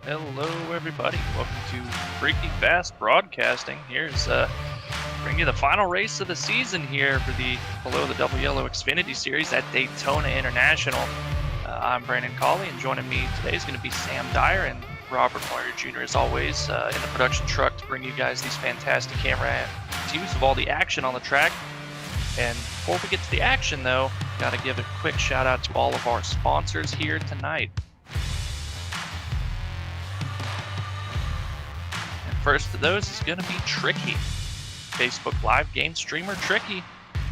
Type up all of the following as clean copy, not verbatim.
Hello, everybody. Welcome to Freaky Fast Broadcasting. Here's bring you the final race of the season here for the Below the Double Yellow Xfinity Series at Daytona International. I'm Brandon Colley, and joining me today is going to be Sam Dyer and Robert Moyer Jr. as always in the production truck to bring you guys these fantastic camera views of all the action on the track. And before we get to the action, though, got to give a quick shout out to all of our sponsors here tonight. First of those is going to be Tricky, Facebook Live game streamer Tricky.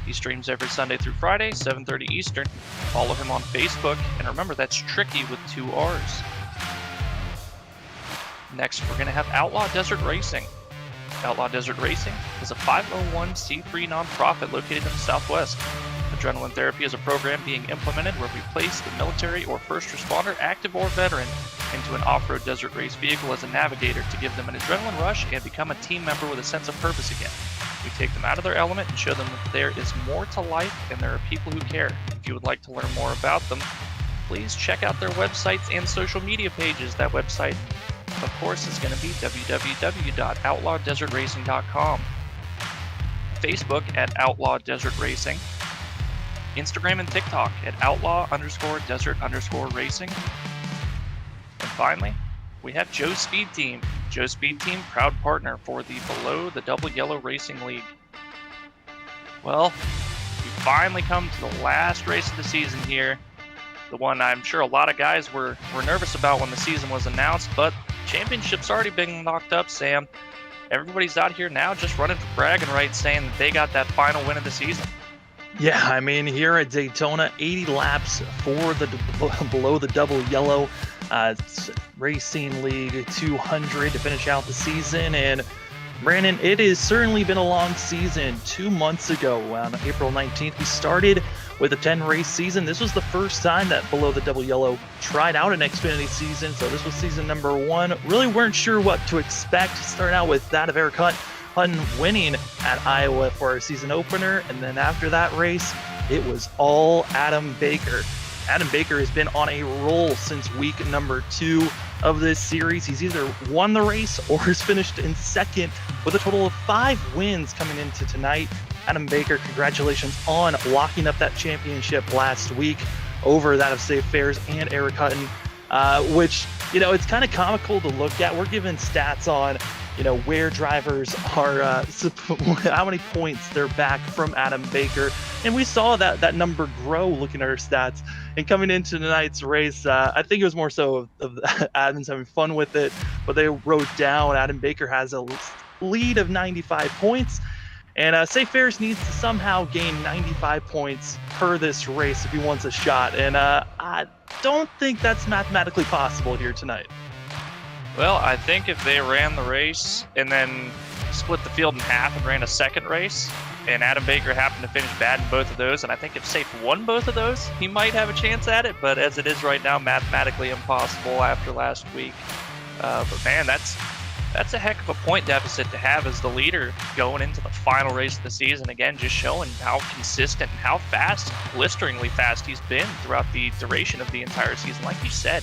He streams every Sunday through Friday, 7:30 Eastern. Follow him on Facebook, and remember that's Tricky with 2 R's. Next, we're going to have Outlaw Desert Racing. Outlaw Desert Racing is a 501c3 nonprofit located in the Southwest. Adrenaline therapy is a program being implemented where we place the military or first responder, active or veteran, into an off-road desert race vehicle as a navigator to give them an adrenaline rush and become a team member with a sense of purpose again. We take them out of their element and show them that there is more to life and there are people who care. If you would like to learn more about them, please check out their websites and social media pages. That website, of course, is going to be www.outlawdesertracing.com. Facebook at Outlaw Desert Racing. Instagram and TikTok at outlaw_desert_racing. And finally, we have Joe Speed Team. Joe Speed Team, proud partner for the Below the Double Yellow Racing League. Well, we finally come to the last race of the season here. The one I'm sure a lot of guys were nervous about when the season was announced, but championship's already been locked up, Sam. Everybody's out here now just running for bragging rights, saying that they got that final win of the season. Yeah, I mean, here at Daytona, 80 laps for the Below the Double Yellow Racing League 200 to finish out the season. And Brandon, it has certainly been a long season. 2 months ago, on April 19th, we started with a 10-race season. This was the first time that Below the Double Yellow tried out an Xfinity season, so this was season number 1. Really weren't sure what to expect. Starting out with that of Eric Hutton winning at Iowa for our season opener, and then after that race, it was all Adam Baker. Adam Baker has been on a roll since week number 2 of this series. He's either won the race or has finished in second with a total of 5 wins coming into tonight. Adam Baker, congratulations on locking up that championship last week over that of Safe Fares and Eric Hutton, which, it's kind of comical to look at. We're giving stats on where drivers are, how many points they're back from Adam Baker. And we saw that number grow looking at our stats. And coming into tonight's race, I think it was more so of Adam's having fun with it, but they wrote down Adam Baker has a lead of 95 points. And Safe Fares needs to somehow gain 95 points per this race if he wants a shot. And I don't think that's mathematically possible here tonight. Well, I think if they ran the race and then split the field in half and ran a second race, and Adam Baker happened to finish bad in both of those, and I think if Safe won both of those, he might have a chance at it, but as it is right now, mathematically impossible after last week. But man, that's a heck of a point deficit to have as the leader going into the final race of the season. Again, just showing how consistent and how fast, blisteringly fast he's been throughout the duration of the entire season. Like you said,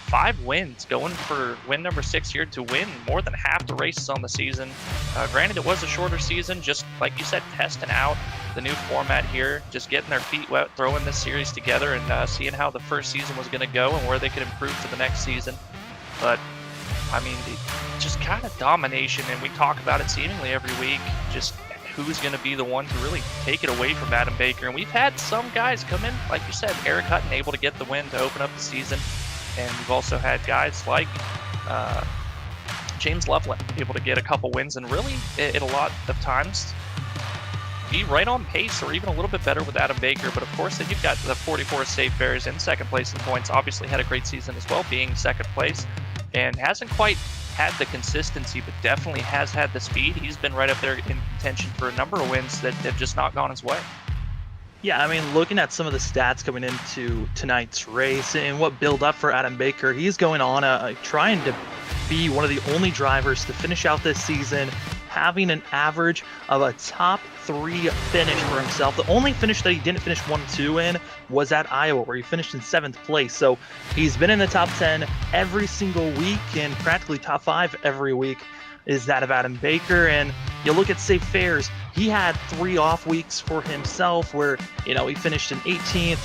5 wins, going for win number 6 here to win more than half the races on the season. Granted, it was a shorter season, just like you said, testing out the new format here, just getting their feet wet, throwing this series together and seeing how the first season was going to go and where they could improve for the next season. But, I mean, just kind of domination, and we talk about it seemingly every week, just who's going to be the one to really take it away from Adam Baker. And we've had some guys come in, like you said, Eric Hutton able to get the win to open up the season. And we've also had guys like James Loveland able to get a couple wins and really, at a lot of times, be right on pace or even a little bit better with Adam Baker. But of course, then you've got the 44 Safe Fares in second place in points. Obviously had a great season as well, being second place. And hasn't quite had the consistency, but definitely has had the speed. He's been right up there in contention for a number of wins that have just not gone his way. Yeah, I mean, looking at some of the stats coming into tonight's race and what build up for Adam Baker, he's going on trying to be one of the only drivers to finish out this season having an average of a top P3 finish for himself. The only finish that he didn't finish 1-2 in was at Iowa, where he finished in 7th place. So he's been in the top 10 every single week, and practically top 5 every week is that of Adam Baker. And you look at Safe Fares, he had 3 off weeks for himself where, he finished in 18th,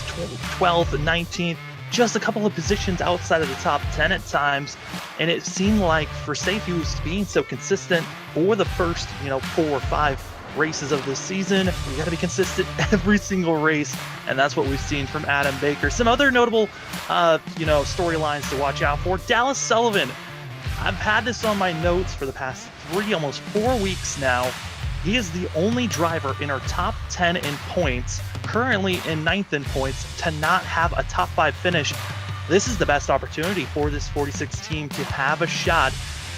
12th, 19th, just a couple of positions outside of the top 10 at times. And it seemed like for Safe, he was being so consistent for the first, 4 or 5 races of this season. We got to be consistent every single race, and that's what we've seen from Adam Baker. Some other notable, storylines to watch out for. Dallas Sullivan. I've had this on my notes for the past 3, almost 4 weeks now. He is the only driver in our top 10 in points, currently in 9th in points, to not have a top 5 finish. This is the best opportunity for this 46 team to have a shot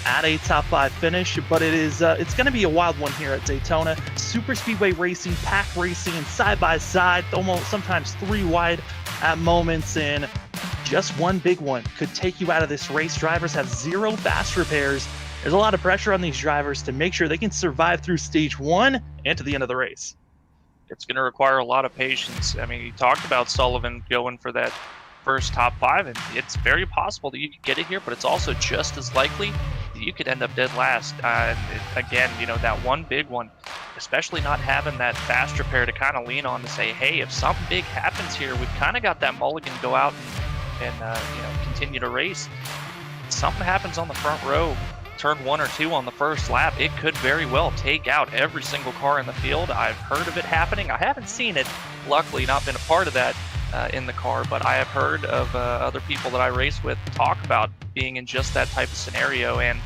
at a top 5 finish, but it's going to be a wild one here at Daytona. Super speedway racing, pack racing, side by side, almost sometimes 3 wide at moments, and just one big one could take you out of this race. Drivers have 0 fast repairs. There's a lot of pressure on these drivers to make sure they can survive through stage 1 and to the end of the race. It's going to require a lot of patience. I mean, you talked about Sullivan going for that first top 5, and it's very possible that you could get it here, but it's also just as likely that you could end up dead last. Again, that one big one, especially not having that fast repair to kind of lean on to say, hey, if something big happens here, we've kind of got that mulligan to go out and continue to race. If something happens on the front row, turn 1 or 2 on the first lap, it could very well take out every single car in the field. I've heard of it happening. I haven't seen it, luckily not been a part of that in the car, but I have heard of other people that I race with talk about being in just that type of scenario, and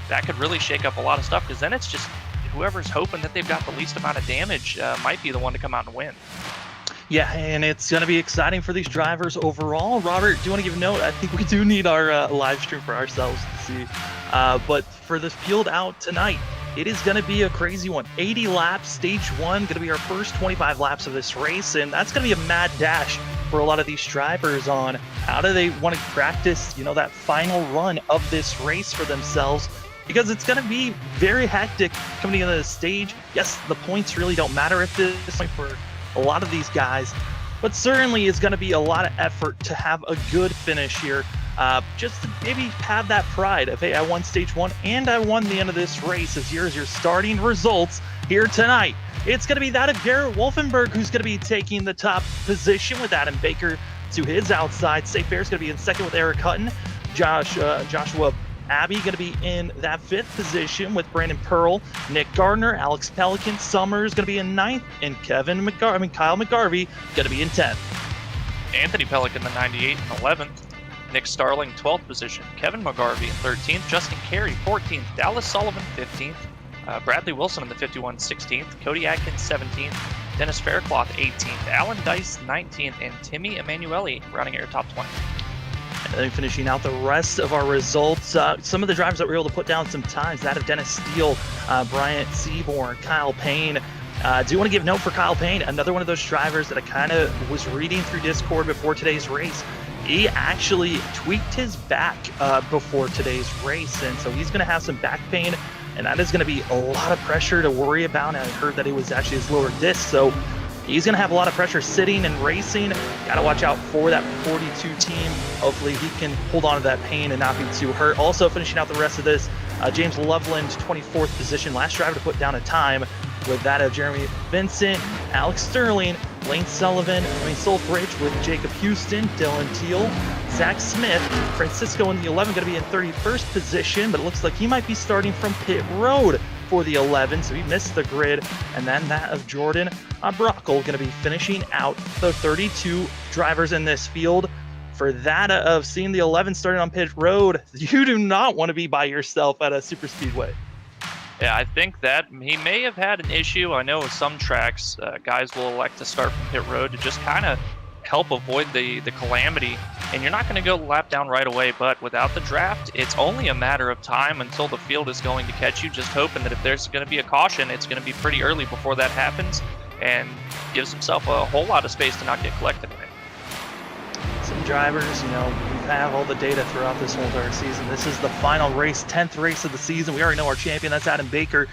that could really shake up a lot of stuff, because then it's just whoever's hoping that they've got the least amount of damage might be the one to come out and win. Yeah, and it's going to be exciting for these drivers overall. Robert, do you want to give a note? I think we do need our live stream for ourselves to see. But for the field out tonight, it is going to be a crazy one. 80 laps, stage 1, going to be our first 25 laps of this race, and that's going to be a mad dash for a lot of these drivers on how do they want to practice, that final run of this race for themselves, because it's going to be very hectic coming into the stage. Yes, the points really don't matter at this point for a lot of these guys, but certainly is going to be a lot of effort to have a good finish here, just to maybe have that pride of, hey, I won stage 1 and I won the end of this race. As here's your starting results here tonight. It's going to be that of Garrett Wolfenberg, who's going to be taking the top position with Adam Baker to his outside. Safe Fares going to be in second with Eric Hutton. Joshua Abbey going to be in that 5th position with Brandon Pearl. Nick Gardner, Alex Pelican, Summers going to be in 9th, and Kyle McGarvey going to be in 10th. Anthony Pelican, the 98 and 11th. Nick Starling, 12th position. Kevin McGarvey in 13th. Justin Carey, 14th. Dallas Sullivan, 15th. Bradley Wilson in the 51, 16th. Cody Atkins, 17th. Dennis Faircloth, 18th. Alan Dice, 19th. And Timmy Emanuele running at your top 20. And then finishing out the rest of our results, some of the drivers that were able to put down some times, that of Dennis Steele, Bryant Seaborn, Kyle Payne. Do you want to give a note for Kyle Payne? Another one of those drivers that I kind of was reading through Discord before today's race. He actually tweaked his back before today's race, and so he's going to have some back pain, and that is going to be a lot of pressure to worry about. And I heard that it was actually his lower disc, so he's going to have a lot of pressure sitting and racing. Got to watch out for that 42 team. Hopefully he can hold on to that pain and not be too hurt. Also finishing out the rest of this, James Loveland, 24th position, last driver to put down a time, with that of Jeremy Vincent, Alex Sterling, Lane Sullivan, Solfridge with Jacob Houston, Dylan Teal, Zach Smith, Francisco in the 11 going to be in 31st position, but it looks like he might be starting from pit road for the 11, so he missed the grid. And then that of Jordan Brockle going to be finishing out the 32 drivers in this field. For that of seeing the 11 starting on pit road, you do not want to be by yourself at a super speedway. Yeah, I think that he may have had an issue. I know with some tracks, guys will elect to start from pit road to just kind of help avoid the calamity. And you're not going to go lap down right away, but without the draft, it's only a matter of time until the field is going to catch you. Just hoping that if there's going to be a caution, it's going to be pretty early before that happens, and gives himself a whole lot of space to not get collected in it. Some drivers, we have all the data throughout this whole entire season. This is the final race, 10th race of the season. We already know our champion, that's Adam Baker.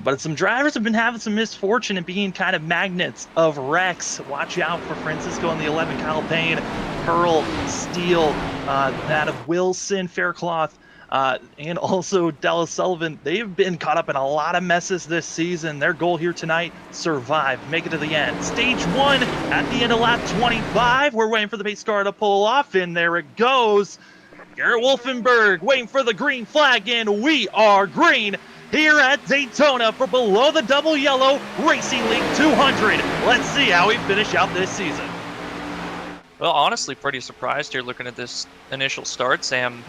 But some drivers have been having some misfortune and being kind of magnets of wrecks. Watch out for Francisco in the 11, Kyle Payne, Pearl, Steele, that of Wilson, Faircloth, and also Dallas Sullivan. They've been caught up in a lot of messes this season. Their goal here tonight, survive, make it to the end. Stage 1 at the end of lap 25. We're waiting for the pace car to pull off, and there it goes. Garrett Wolfenberg waiting for the green flag, and we are green here at Daytona for Below the Double Yellow Racing League 200. Let's see how we finish out this season. Well, honestly, pretty surprised here looking at this initial start, Sam.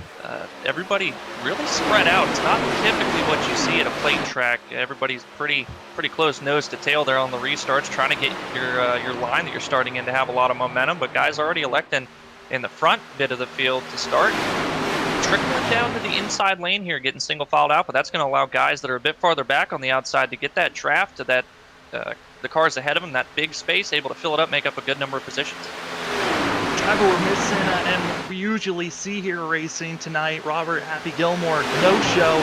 Everybody really spread out. It's not typically what you see at a plate track. Everybody's pretty close nose to tail there on the restarts, trying to get your line that you're starting in to have a lot of momentum. But guys already electing in the front bit of the field to start. Trickling down to the inside lane here, getting single filed out, but that's going to allow guys that are a bit farther back on the outside to get that draft to that the cars ahead of them, that big space, able to fill it up, make up a good number of positions. Driver we're missing, and we usually see here racing tonight, Robert Happy Gilmore, no show.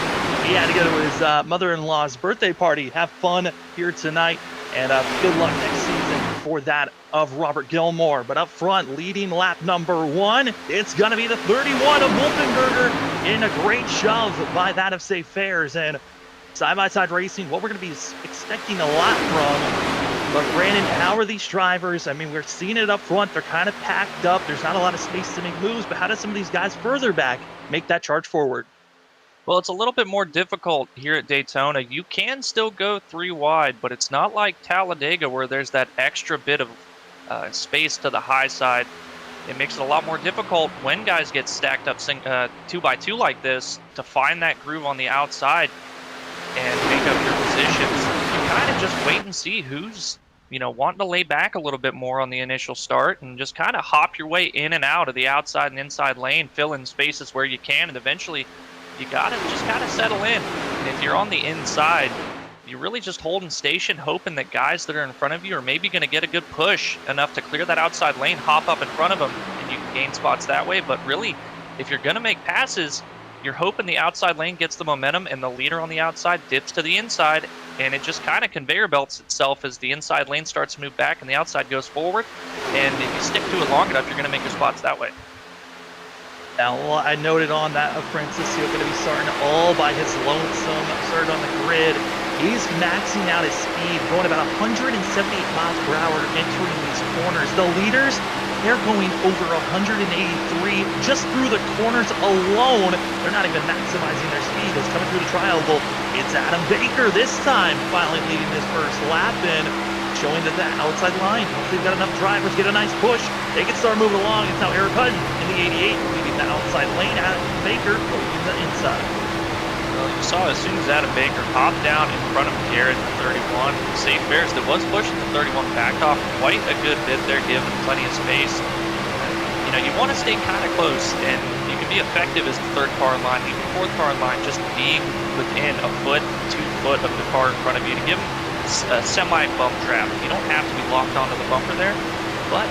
He had to go to his mother-in-law's birthday party. Have fun here tonight, and good luck next season for that of Robert Gilmore. But up front, leading lap number 1, it's going to be the 31 of Wolfenberger in a great shove by that of Safe Fares. And side-by-side racing, what we're going to be expecting a lot from. But Brandon, how are these drivers? I mean, we're seeing it up front. They're kind of packed up. There's not a lot of space to make moves, but how do some of these guys further back make that charge forward? Well, it's a little bit more difficult here at Daytona. You can still go 3 wide, but it's not like Talladega where there's that extra bit of space to the high side. It makes it a lot more difficult when guys get stacked up 2x2 like this to find that groove on the outside and make up your positions. You kind of just wait and see who's, wanting to lay back a little bit more on the initial start and just kind of hop your way in and out of the outside and inside lane, fill in spaces where you can, and eventually you got to just kind of settle in. And if you're on the inside, you're really just holding station, hoping that guys that are in front of you are maybe going to get a good push enough to clear that outside lane, hop up in front of them, and you can gain spots that way. But really, if you're going to make passes, you're hoping the outside lane gets the momentum and the leader on the outside dips to the inside, and it just kind of conveyor belts itself as the inside lane starts to move back and the outside goes forward. And if you stick to it long enough, you're going to make your spots that way. Now, I noted on that of Francisco going to be starting all by his lonesome, started on the grid. He's maxing out his speed, going about 178 miles per hour entering these corners. The leaders, they're going over 183 just through the corners alone. They're not even maximizing their speed. It's coming through the tri-oval. It's Adam Baker this time finally leading his first lap and showing that outside line. Once they've got enough drivers, get a nice push, they can start moving along. It's now Eric Hutton in the 88 leading the outside lane. Adam Baker leading the inside. Well, you saw as soon as Adam Baker hopped down in front of Garrett in 31, Safe Fares that was pushing the 31 backed off quite a good bit there, giving plenty of space. You want to stay kind of close, and you can be effective as the third car in line, even fourth car in line, just being within a foot, 2 foot of the car in front of you to give them a semi-bump trap. You don't have to be locked onto the bumper there, but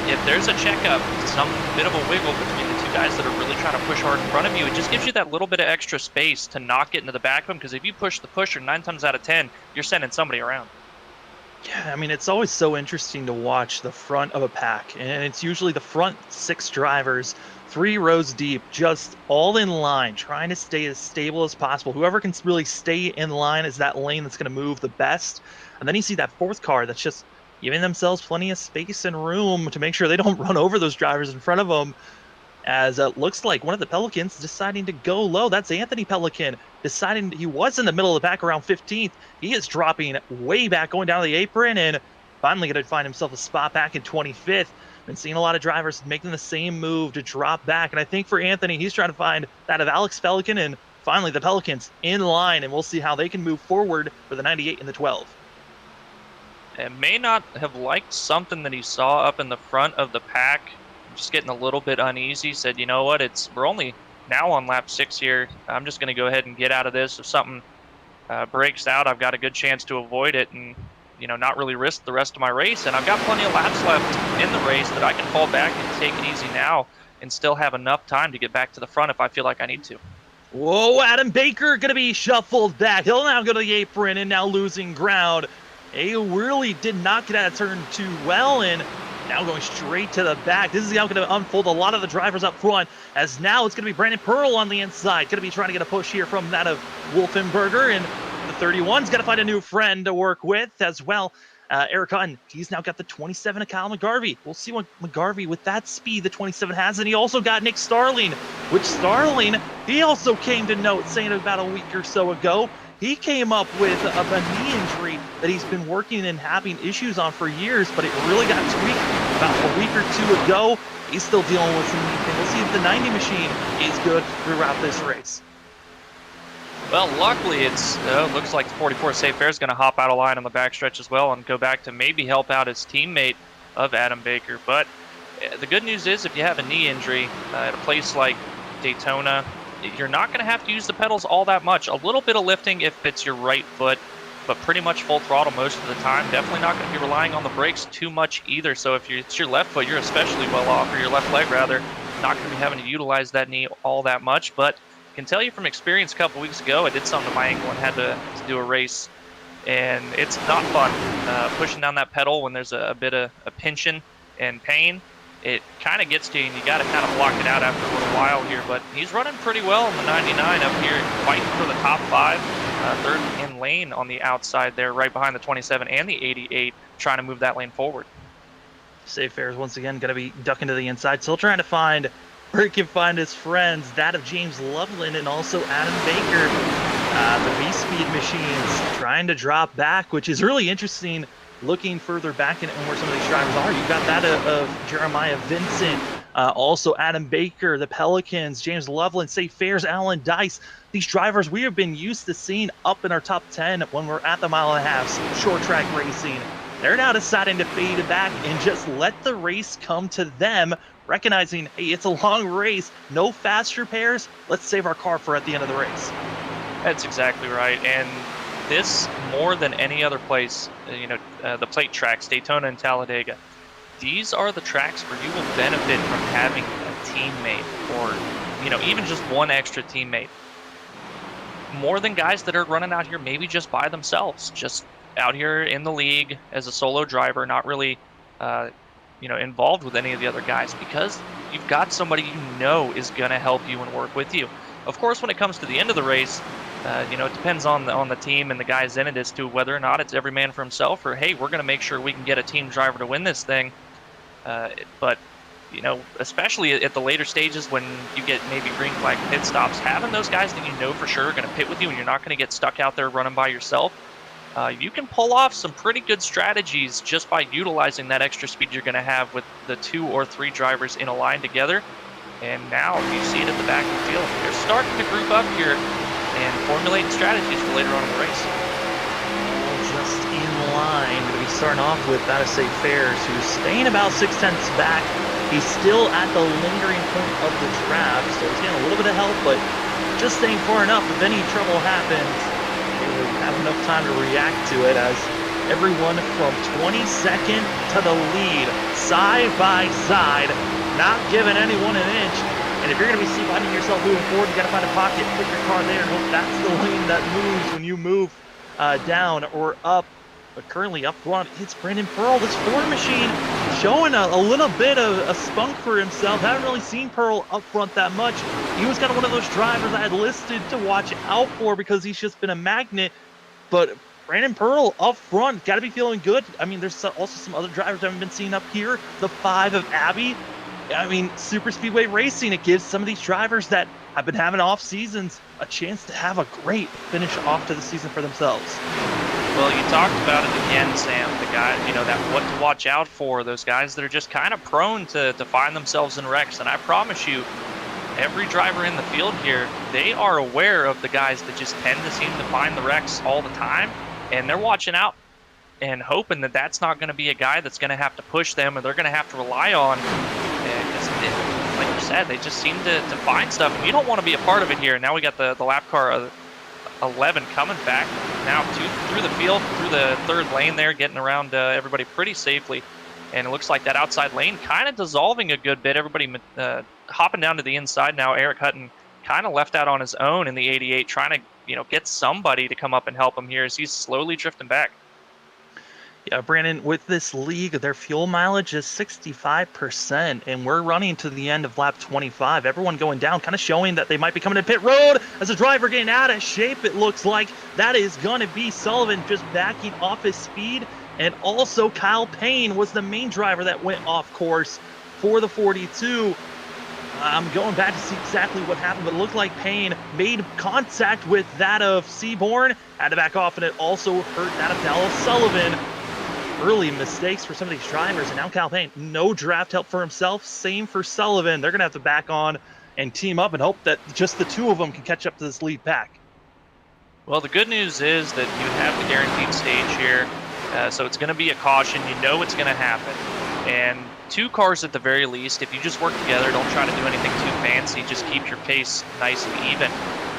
if there's a checkup, some bit of a wiggle between the two guys that are really trying to push hard in front of you, it just gives you that little bit of extra space to not get into the back of them, because if you push the pusher 9 times out of 10, you're sending somebody around. Yeah, I mean, it's always so interesting to watch the front of a pack, and it's usually the front 6 drivers, 3 rows deep, just all in line, trying to stay as stable as possible. Whoever can really stay in line is that lane that's going to move the best. And then you see that 4th car that's just giving themselves plenty of space and room to make sure they don't run over those drivers in front of them. As it looks like one of the Pelicans deciding to go low. That's Anthony Pelican deciding he was in the middle of the pack around 15th. He is dropping way back, going down the apron, and finally going to find himself a spot back in 25th. Been seeing a lot of drivers making the same move to drop back. And I think for Anthony, he's trying to find that of Alex Pelican, and finally the Pelicans in line, and we'll see how they can move forward for the 98 and the 12. And may not have liked something that he saw up in the front of the pack, just getting a little bit uneasy. Said, you know what, we're only now on lap 6 here. I'm just going to go ahead and get out of this. If something breaks out, I've got a good chance to avoid it and not really risk the rest of my race. And I've got plenty of laps left in the race that I can fall back and take it easy now and still have enough time to get back to the front if I feel like I need to. Whoa, Adam Baker going to be shuffled back. He'll now go to the apron and now losing ground. He really did not get out of turn too well, and now going straight to the back. This is now going to unfold a lot of the drivers up front, as now it's going to be Brandon Pearl on the inside. Going to be trying to get a push here from that of Wolfenberger, and the 31's got to find a new friend to work with as well. Eric Hutton, he's now got the 27 of Kyle McGarvey. We'll see what McGarvey, with that speed the 27 has, and he also got Nick Starling, which Starling, he also came to note, saying about a week or so ago, he came up with a knee injury that he's been working and having issues on for years, but it really got tweaked about a week or two ago. He's still dealing with some knee pain. We'll see if the 90 machine is good throughout this race. Well, luckily, looks like the 44 Safe Fair is going to hop out of line on the backstretch as well and go back to maybe help out his teammate of Adam Baker. But the good news is, if you have a knee injury at a place like Daytona, you're not going to have to use the pedals all that much. A little bit of lifting if it's your right foot, but pretty much full throttle most of the time. Definitely not going to be relying on the brakes too much either. So if it's your left foot, you're especially well off, or your left leg rather, not going to be having to utilize that knee all that much. But I can tell you from experience, a couple weeks ago, I did something to my ankle and had to do a race, and it's not fun pushing down that pedal when there's a bit of a pinching and pain. It kind of gets to you, and you got to kind of block it out after a little while here. But he's running pretty well in the 99 up here, fighting for the top 5, third in lane on the outside there, right behind the 27 and the 88, trying to move that lane forward. Safe Fair is once again going to be ducking to the inside, still trying to find where he can find his friends, that of James Loveland and also Adam Baker. The V-Speed machines trying to drop back, which is really interesting looking further back in where some of these drivers are. You've got that of Jeremiah Vincent, also Adam Baker, the Pelicans, James Loveland, Safe Fair's Alan Dice. These drivers we have been used to seeing up in our top 10 when we're at the mile and a half short track racing. They're now deciding to fade back and just let the race come to them, recognizing, hey, it's a long race, no fast repairs, let's save our car for at the end of the race. That's exactly right. And this, more than any other place, the plate tracks, Daytona and Talladega, these are the tracks where you will benefit from having a teammate, or even just one extra teammate. More than guys that are running out here maybe just by themselves, just out here in the league as a solo driver, not really involved with any of the other guys, because you've got somebody is going to help you and work with you. Of course, when it comes to the end of the race, it depends on the team and the guys in it as to whether or not it's every man for himself, or hey, we're going to make sure we can get a team driver to win this thing. But especially at the later stages when you get maybe green flag pit stops, having those guys that for sure are going to pit with you and you're not going to get stuck out there running by yourself, you can pull off some pretty good strategies just by utilizing that extra speed you're going to have with the 2 or 3 drivers in a line together. And now you see it at the back of the field. They're starting to group up here and formulating strategies for later on in the race. Just in line, we're going to be starting off with that of Safe Fairs, who's staying about 6/10 back. He's still at the lingering point of the draft, so he's getting a little bit of help, but just staying far enough. If any trouble happens, they will have enough time to react to it, as everyone from 22nd to the lead, side by side, not giving anyone an inch. And if you're going to be finding yourself moving forward, you got to find a pocket, put your car there, and hope that's the lane that moves when you move down or up. But currently up front, it's Brandon Pearl. This Ford machine showing a little bit of a spunk for himself. Haven't really seen Pearl up front that much. He was kind of one of those drivers I had listed to watch out for because he's just been a magnet. But Brandon Pearl up front, got to be feeling good. I mean, there's also some other drivers I haven't been seeing up here. The 5 of Abby. I mean, super speedway racing, it gives some of these drivers that have been having off seasons a chance to have a great finish off to the season for themselves. Well, you talked about it again, Sam, the guy, that what to watch out for, those guys that are just kind of prone to find themselves in wrecks. And I promise you, every driver in the field here, they are aware of the guys that just tend to seem to find the wrecks all the time. And they're watching out and hoping that that's not going to be a guy that's going to have to push them or they're going to have to rely on. Because, like you said, they just seem to find stuff. And you don't want to be a part of it here. Now we got the lap car 11 coming back. Now through the field, through the third lane there, getting around everybody pretty safely. And it looks like that outside lane kind of dissolving a good bit. Everybody hopping down to the inside now. Eric Hutton kind of left out on his own in the 88, trying to, get somebody to come up and help him here as he's slowly drifting back. Yeah, Brandon, with this league, their fuel mileage is 65%, and we're running to the end of lap 25. Everyone going down, kind of showing that they might be coming to pit road as a driver getting out of shape. It looks like that is going to be Sullivan just backing off his speed. And also Kyle Payne was the main driver that went off course for the 42. I'm going back to see exactly what happened, but it looked like Payne made contact with that of Seaborn, had to back off, and it also hurt that of Dallas Sullivan. Early mistakes for some of these drivers, and now Kyle Payne, no draft help for himself. Same for Sullivan. They're going to have to back on and team up and hope that just the two of them can catch up to this lead pack. Well, the good news is that you have the guaranteed stage here, so it's going to be a caution. You know it's going to happen. And 2 cars at the very least, if you just work together, don't try to do anything too fancy, just keep your pace nice and even.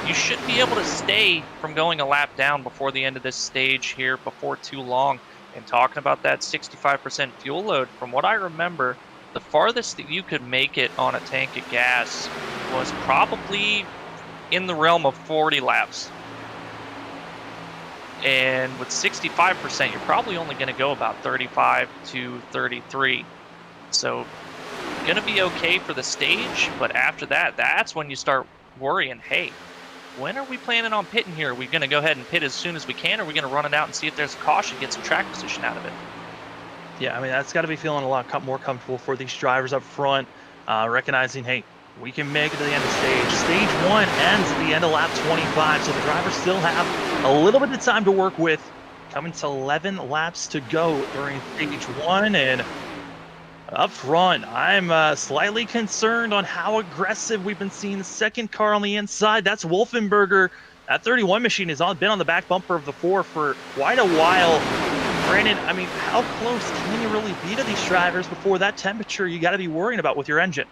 You should be able to stay from going a lap down before the end of this stage here before too long. And talking about that 65% fuel load, from what I remember, the farthest that you could make it on a tank of gas was probably in the realm of 40 laps. And with 65%, you're probably only going to go about 35 to 33. So going to be okay for the stage, but after that, that's when you start worrying, hey, when are we planning on pitting here? Are we going to go ahead and pit as soon as we can, or are we going to run it out and see if there's a caution, get some track position out of it? Yeah, I mean, that's got to be feeling a lot more comfortable for these drivers up front, recognizing, hey, we can make it to the end of stage. Stage 1 ends at the end of lap 25, so the drivers still have a little bit of time to work with. Coming to 11 laps to go during stage 1, and up front, I'm slightly concerned on how aggressive we've been seeing the second car on the inside. That's Wolfenberger. That 31 machine has been on the back bumper of the 4 for quite a while. Brandon, I mean, how close can you really be to these drivers before that temperature you got to be worrying about with your engine?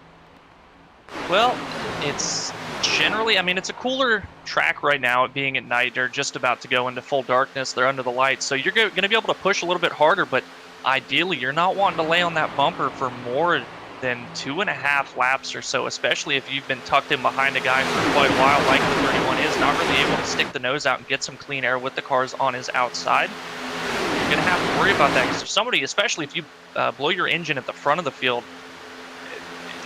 Well, it's generally, I mean, it's a cooler track right now, it being at night. They're just about to go into full darkness. They're under the lights. So you're going to be able to push a little bit harder, but ideally, you're not wanting to lay on that bumper for more than 2.5 laps or so, especially if you've been tucked in behind a guy for quite a while, like the 31 is, not really able to stick the nose out and get some clean air with the cars on his outside. You're going to have to worry about that because if somebody, especially if you blow your engine at the front of the field,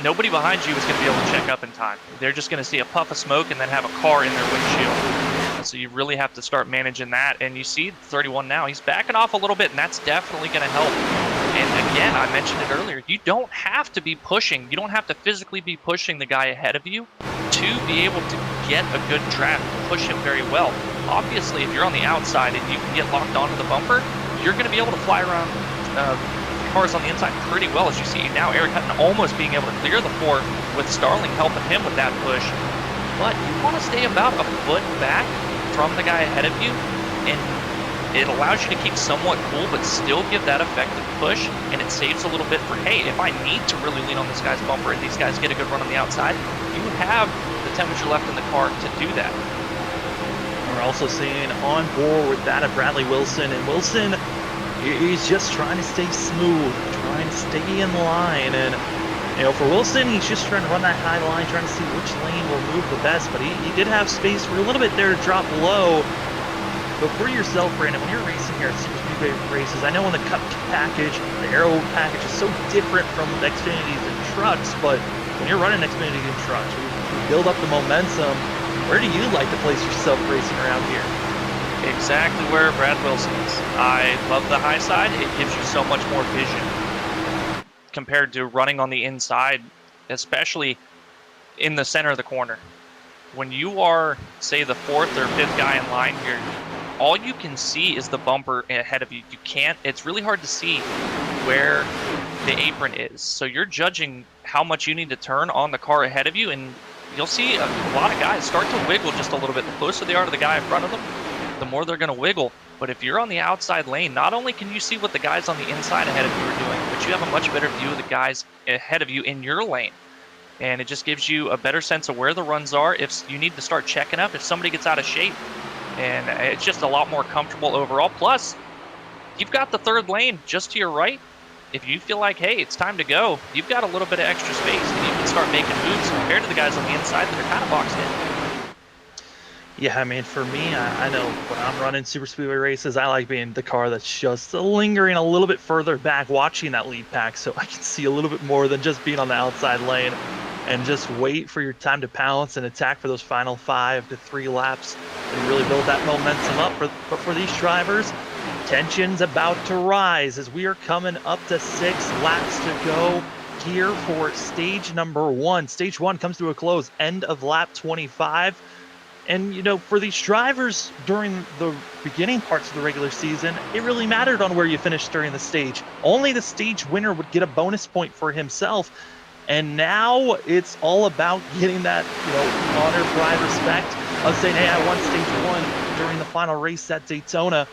nobody behind you is going to be able to check up in time. They're just going to see a puff of smoke and then have a car in their windshield. So you really have to start managing that. And you see 31 now, he's backing off a little bit, and that's definitely going to help. And again, I mentioned it earlier, you don't have to be pushing. You don't have to physically be pushing the guy ahead of you to be able to get a good draft, to push him very well. Obviously, if you're on the outside and you can get locked onto the bumper, you're going to be able to fly around cars on the inside pretty well, as you see now. Eric Hutton almost being able to clear the 4 with Starling helping him with that push. But you want to stay about a foot back from the guy ahead of you, and it allows you to keep somewhat cool but still give that effective push, and it saves a little bit for, hey, if I need to really lean on this guy's bumper and these guys get a good run on the outside, you have the temperature left in the car to do that. We're also seeing on board with that of Bradley Wilson, and Wilson, he's just trying to stay smooth, trying to stay in line, and for Wilson, he's just trying to run that high line, trying to see which lane will move the best, but he did have space for a little bit there to drop low. But for yourself, Brandon, when you're racing here at Super Speedway races, I know in the Cup package, the Aero package is so different from the Xfinities and trucks, but when you're running Xfinity and trucks, you build up the momentum. Where do you like to place yourself racing around here? Exactly where Brad Wilson is. I love the high side. It gives you so much more vision compared to running on the inside, especially in the center of the corner. When you are, say, the 4th or 5th guy in line here, all you can see is the bumper ahead of you. It's really hard to see where the apron is. So you're judging how much you need to turn on the car ahead of you, and you'll see a lot of guys start to wiggle just a little bit. The closer they are to the guy in front of them, the more they're going to wiggle. But if you're on the outside lane, not only can you see what the guys on the inside ahead of you are doing, but you have a much better view of the guys ahead of you in your lane. And it just gives you a better sense of where the runs are, if you need to start checking up, if somebody gets out of shape. And it's just a lot more comfortable overall. Plus, you've got the 3rd lane just to your right. If you feel like, hey, it's time to go, you've got a little bit of extra space. And you can start making moves compared to the guys on the inside that are kind of boxed in. Yeah, I mean, for me, I know when I'm running super speedway races, I like being the car that's just lingering a little bit further back, watching that lead pack, so I can see a little bit more than just being on the outside lane, and just wait for your time to pounce and attack for those final 5 to 3 laps and really build that momentum up. But for these drivers, tension's about to rise as we are coming up to 6 laps to go here for stage number 1. Stage 1 comes to a close end of lap 25. And, you know, for these drivers during the beginning parts of the regular season, it really mattered on where you finished during the stage. Only the stage winner would get a bonus point for himself. And now it's all about getting that, you know, honor, pride, respect of saying, hey, I won stage 1 during the final race at Daytona.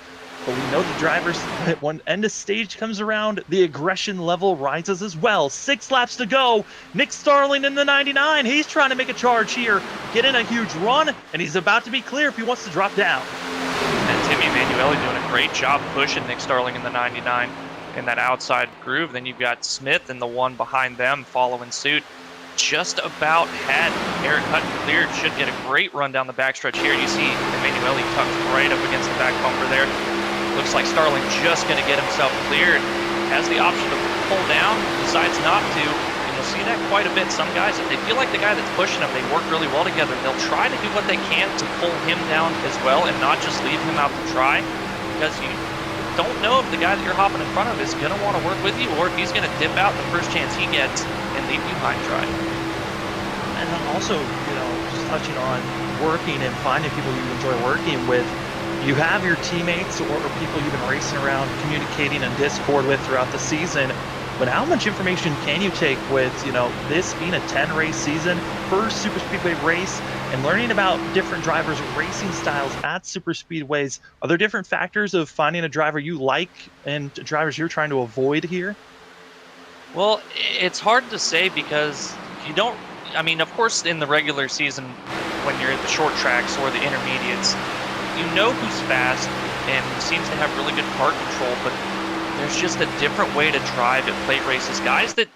But we know the drivers, when end of stage comes around, the aggression level rises as well. 6 laps to go. Nick Starling in the 99. He's trying to make a charge here, get in a huge run, and he's about to be clear if he wants to drop down. And Timmy Emanuele doing a great job pushing Nick Starling in the 99 in that outside groove. Then you've got Smith and the one behind them following suit. Just about had Eric Hutton cleared. Should get a great run down the backstretch here. You see Emanuele tucked right up against the back bumper there. Looks like Starling just going to get himself cleared. Has the option to pull down, decides not to. And you'll see that quite a bit. Some guys, if they feel like the guy that's pushing them, they work really well together. They'll try to do what they can to pull him down as well and not just leave him out to dry, because you don't know if the guy that you're hopping in front of is going to want to work with you or if he's going to dip out the first chance he gets and leave you high and dry. And then also, you know, just touching on working and finding people you enjoy working with. You have your teammates or people you've been racing around, communicating in Discord with throughout the season, but how much information can you take with, you know, this being a 10-race season, first super speedway race, and learning about different drivers' racing styles at super speedways? Are there different factors of finding a driver you like and drivers you're trying to avoid here? Well, it's hard to say because you don't, I mean, of course, in the regular season, when you're at the short tracks or the intermediates, you know who's fast and seems to have really good car control, but there's just a different way to drive at plate races. Guys that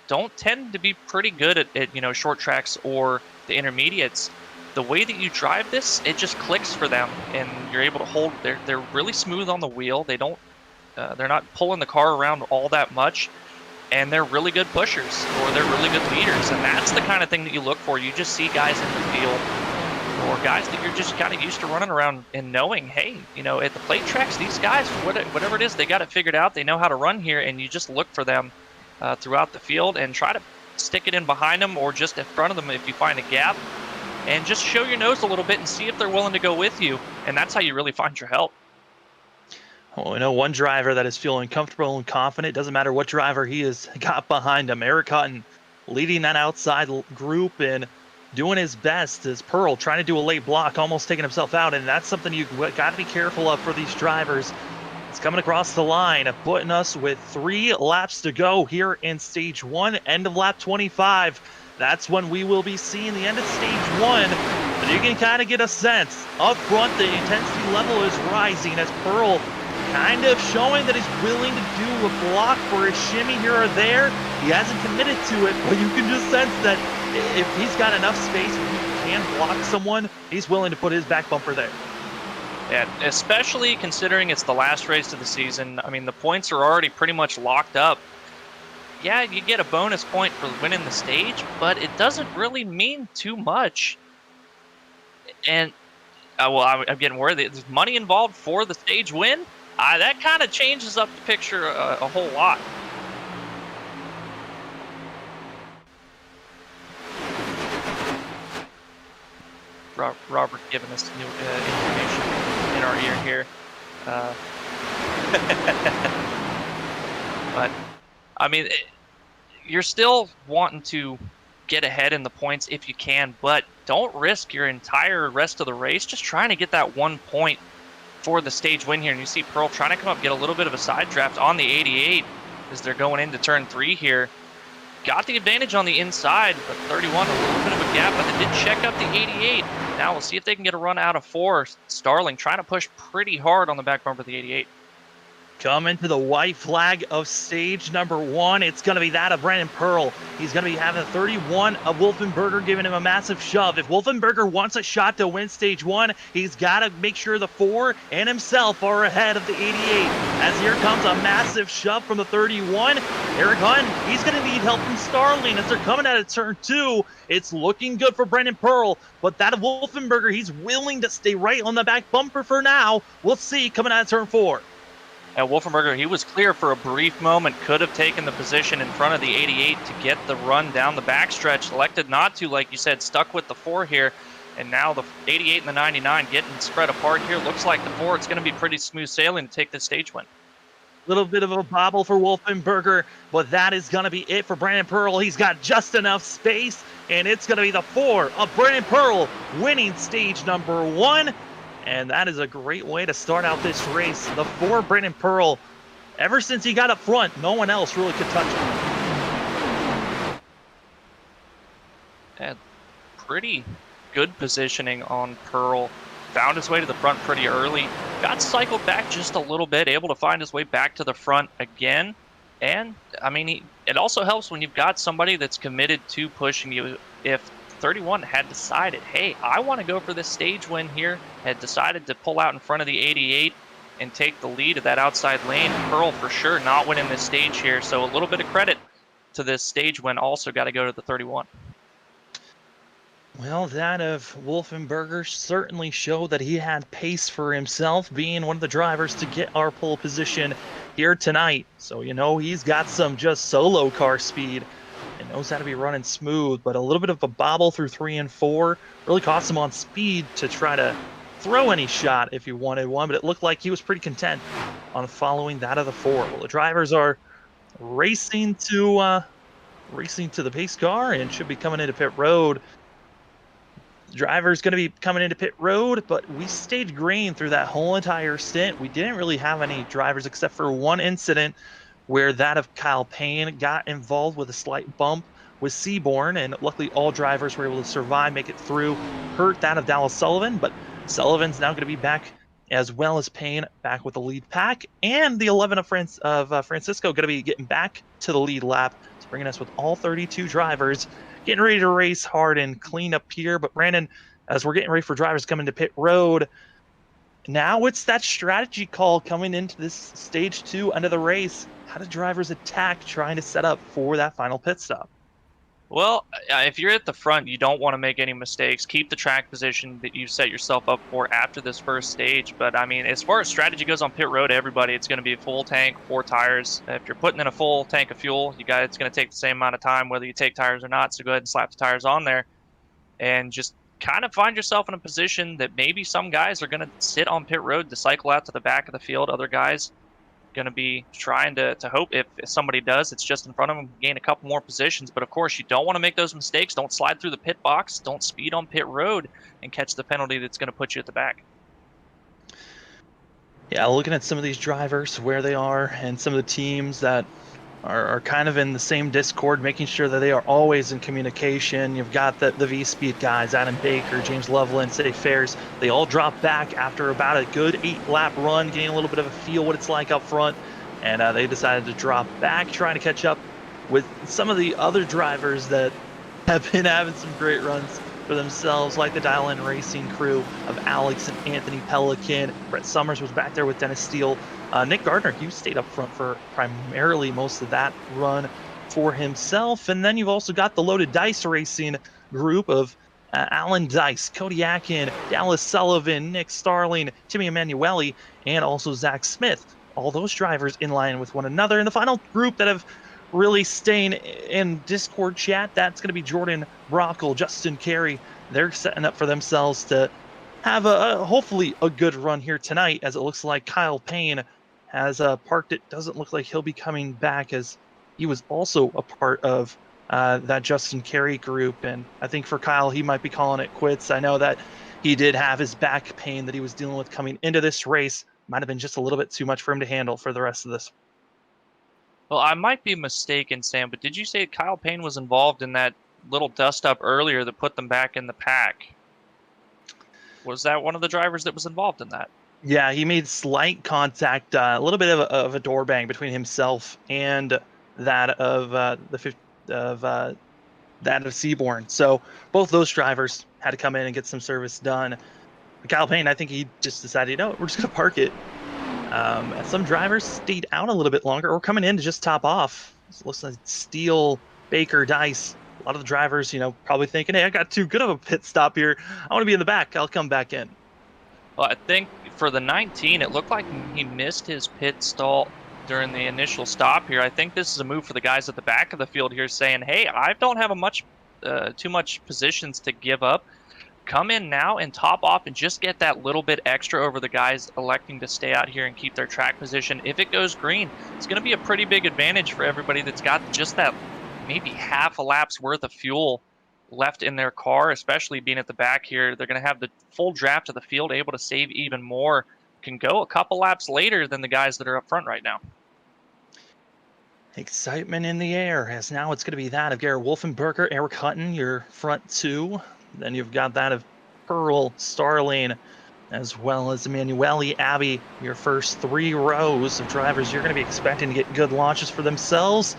don't tend to be pretty good at you know, short tracks or the intermediates, the way that you drive this, it just clicks for them, and you're able to hold. They're really smooth on the wheel. They don't, they're not pulling the car around all that much, and they're really good pushers or they're really good leaders, and that's the kind of thing that you look for. You just see guys in the field, or guys that you're just kind of used to running around and knowing, hey, you know, at the plate tracks, these guys, whatever it is, they got it figured out. They know how to run here, and you just look for them throughout the field and try to stick it in behind them or just in front of them if you find a gap, and just show your nose a little bit and see if they're willing to go with you, and that's how you really find your help. Well, we know one driver that is feeling comfortable and confident. Doesn't matter what driver he has got behind him. Eric Hutton leading that outside group and doing his best as Pearl trying to do a late block, almost taking himself out, and that's something you got to be careful of for these drivers. It's coming across the line, putting us with 3 laps to go here in stage 1, end of lap 25. That's when we will be seeing the end of stage 1. But you can kind of get a sense up front the intensity level is rising as Pearl kind of showing that he's willing to do a block for a shimmy here or there. He hasn't committed to it, but you can just sense that if he's got enough space, if he can block someone, he's willing to put his back bumper there. Yeah, especially considering it's the last race of the season. I mean, the points are already pretty much locked up. Yeah, you get a bonus point for winning the stage, but it doesn't really mean too much. And, well, I'm getting worried. There's money involved for the stage win. That kind of changes up the picture a whole lot. Robert giving us new information in our ear here. But, I mean, you're still wanting to get ahead in the points if you can, but don't risk your entire rest of the race just trying to get that 1 point for the stage win here. And you see Pearl trying to come up, get a little bit of a side draft on the 88 as they're going into turn 3 here. Got the advantage on the inside, but 31, a little bit of a gap, but they did check up the 88. Now we'll see if they can get a run out of 4. Starling trying to push pretty hard on the back bumper of the 88. Coming to the white flag of stage number 1, it's going to be that of Brandon Pearl. He's going to be having 31 of Wolfenberger giving him a massive shove. If Wolfenberger wants a shot to win stage 1, he's got to make sure the 4 and himself are ahead of the 88. As here comes a massive shove from the 31. Eric Hunt, he's going to need help from Starling as they're coming out of turn 2. It's looking good for Brandon Pearl, but that of Wolfenberger, he's willing to stay right on the back bumper for now. We'll see coming out of turn 4. And Wolfenberger, he was clear for a brief moment, could have taken the position in front of the 88 to get the run down the backstretch. Elected not to, like you said, stuck with the 4 here. And now the 88 and the 99 getting spread apart here. Looks like the 4, it's going to be pretty smooth sailing to take the stage win. Little bit of a bobble for Wolfenberger, but that is going to be it for Brandon Pearl. He's got just enough space, and it's going to be the 4 of Brandon Pearl winning stage number 1. And that is a great way to start out this race. The 4, Brandon Pearl, ever since he got up front, no one else really could touch him. Had pretty good positioning on Pearl. Found his way to the front pretty early. Got cycled back just a little bit, able to find his way back to the front again. And, I mean, it also helps when you've got somebody that's committed to pushing you. If 31 had decided, hey, I want to go for this stage win here, had decided to pull out in front of the 88 and take the lead of that outside lane, Pearl for sure not winning this stage here. So a little bit of credit to this stage win also got to go to the 31. Well, that of Wolfenberger certainly showed that he had pace for himself, being one of the drivers to get our pole position here tonight. So, you know, he's got some just solo car speed and knows how to be running smooth, but a little bit of a bobble through 3 and 4 really cost him on speed to try to throw any shot if he wanted one, but it looked like he was pretty content on following that of the 4. Well, the drivers are racing to the pace car and should be coming into pit road. The driver's going to be coming into pit road, but we stayed green through that whole entire stint. We didn't really have any drivers except for one incident where that of Kyle Payne got involved with a slight bump with Seaborn, and luckily all drivers were able to survive, make it through, hurt that of Dallas Sullivan, but Sullivan's now going to be back as well as Payne back with the lead pack, and the 11 of Francisco going to be getting back to the lead lap, so bringing us with all 32 drivers getting ready to race hard and clean up here. But Brandon, as we're getting ready for drivers coming to pit road, now it's that strategy call coming into this stage 2 end of the race. How do drivers attack trying to set up for that final pit stop? Well, if you're at the front, you don't want to make any mistakes. Keep the track position that you set yourself up for after this first stage. But, I mean, as far as strategy goes on pit road, everybody, it's going to be a full tank, 4 tires. If you're putting in a full tank of fuel, it's going to take the same amount of time whether you take tires or not. So go ahead and slap the tires on there and just kind of find yourself in a position that maybe some guys are going to sit on pit road to cycle out to the back of the field. Other guys going to be trying to hope if somebody does, it's just in front of them, gain a couple more positions. But of course, you don't want to make those mistakes. Don't slide through the pit box. Don't speed on pit road and catch the penalty that's going to put you at the back. Yeah, looking at some of these drivers, where they are, and some of the teams that are kind of in the same Discord, making sure that they are always in communication. You've got the V-Speed guys, Adam Baker, James Loveland, City Fairs. They all drop back after about a good 8-lap run, getting a little bit of a feel what it's like up front. And they decided to drop back, trying to catch up with some of the other drivers that have been having some great runs for themselves, like the Dial In Racing crew of Alex and Anthony Pelican. Brett Summers was back there with Dennis Steele. Nick Gardner, he stayed up front for primarily most of that run for himself. And then you've also got the Loaded Dice Racing group of Alan Dice, Cody Atkin, Dallas Sullivan, Nick Starling, Timmy Emanuele, and also Zach Smith. All those drivers in line with one another. And the final group that have really staying in Discord chat, that's going to be Jordan Brockle, Justin Carey. They're setting up for themselves to have hopefully a good run here tonight, as it looks like Kyle Payne has parked it. Doesn't look like he'll be coming back, as he was also a part of that Justin Carey group. And I think for Kyle, he might be calling it quits. I know that he did have his back pain that he was dealing with coming into this race. Might have been just a little bit too much for him to handle for the rest of this. Well, I might be mistaken, Sam, but did you say Kyle Payne was involved in that little dust-up earlier that put them back in the pack? Was that one of the drivers that was involved in that? Yeah, he made slight contact, a little bit of a door bang between himself and that of that of Seaborn. So both those drivers had to come in and get some service done. Kyle Payne, I think he just decided, we're just gonna park it. Some drivers stayed out a little bit longer or coming in to just top off. It looks like Steele, Baker, Dice. A lot of the drivers, probably thinking, hey, I got too good of a pit stop here. I want to be in the back. I'll come back in. Well, I think for the 19, it looked like he missed his pit stall during the initial stop here. I think this is a move for the guys at the back of the field here saying, hey, I don't have too much positions to give up. Come in now and top off and just get that little bit extra over the guys electing to stay out here and keep their track position. If it goes green, it's going to be a pretty big advantage for everybody that's got just that maybe half a lap's worth of fuel left in their car, especially being at the back here. They're going to have the full draft of the field, able to save even more. Can go a couple laps later than the guys that are up front right now. Excitement in the air, as now it's going to be that of Garrett Wolfenberger, Eric Hutton, your front two. Then you've got that of Pearl, Starling, as well as Emanuele Abbey, your first 3 rows of drivers you're going to be expecting to get good launches for themselves.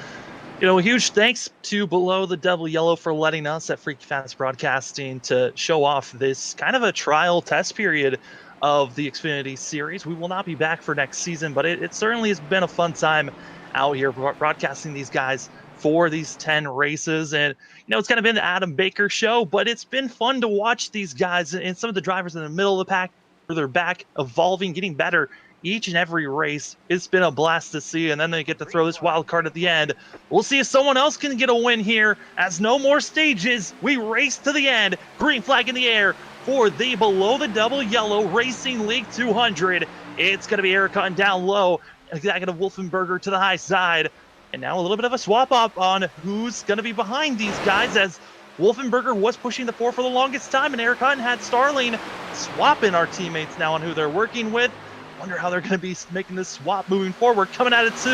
Huge thanks to Below the Double Yellow for letting us at Freaky Fast Broadcasting to show off this kind of a trial test period of the Xfinity series. We will not be back for next season, but it certainly has been a fun time out here broadcasting these guys for these 10 races. And, it's kind of been the Adam Baker show, but it's been fun to watch these guys and some of the drivers in the middle of the pack, further back, evolving, getting better each and every race. It's been a blast to see, and then they get to throw this wild card at the end. We'll see if someone else can get a win here, as no more stages. We race to the end. Green flag in the air for the Below the Double Yellow Racing League 200. It's going to be Eric Hutton down low, executive Wolfenberger to the high side. And now a little bit of a swap up on who's going to be behind these guys, as Wolfenberger was pushing the 4 for the longest time, and Eric Hutton had Starling swapping our teammates now on who they're working with. Wonder how they're going to be making this swap moving forward. Coming out of 2,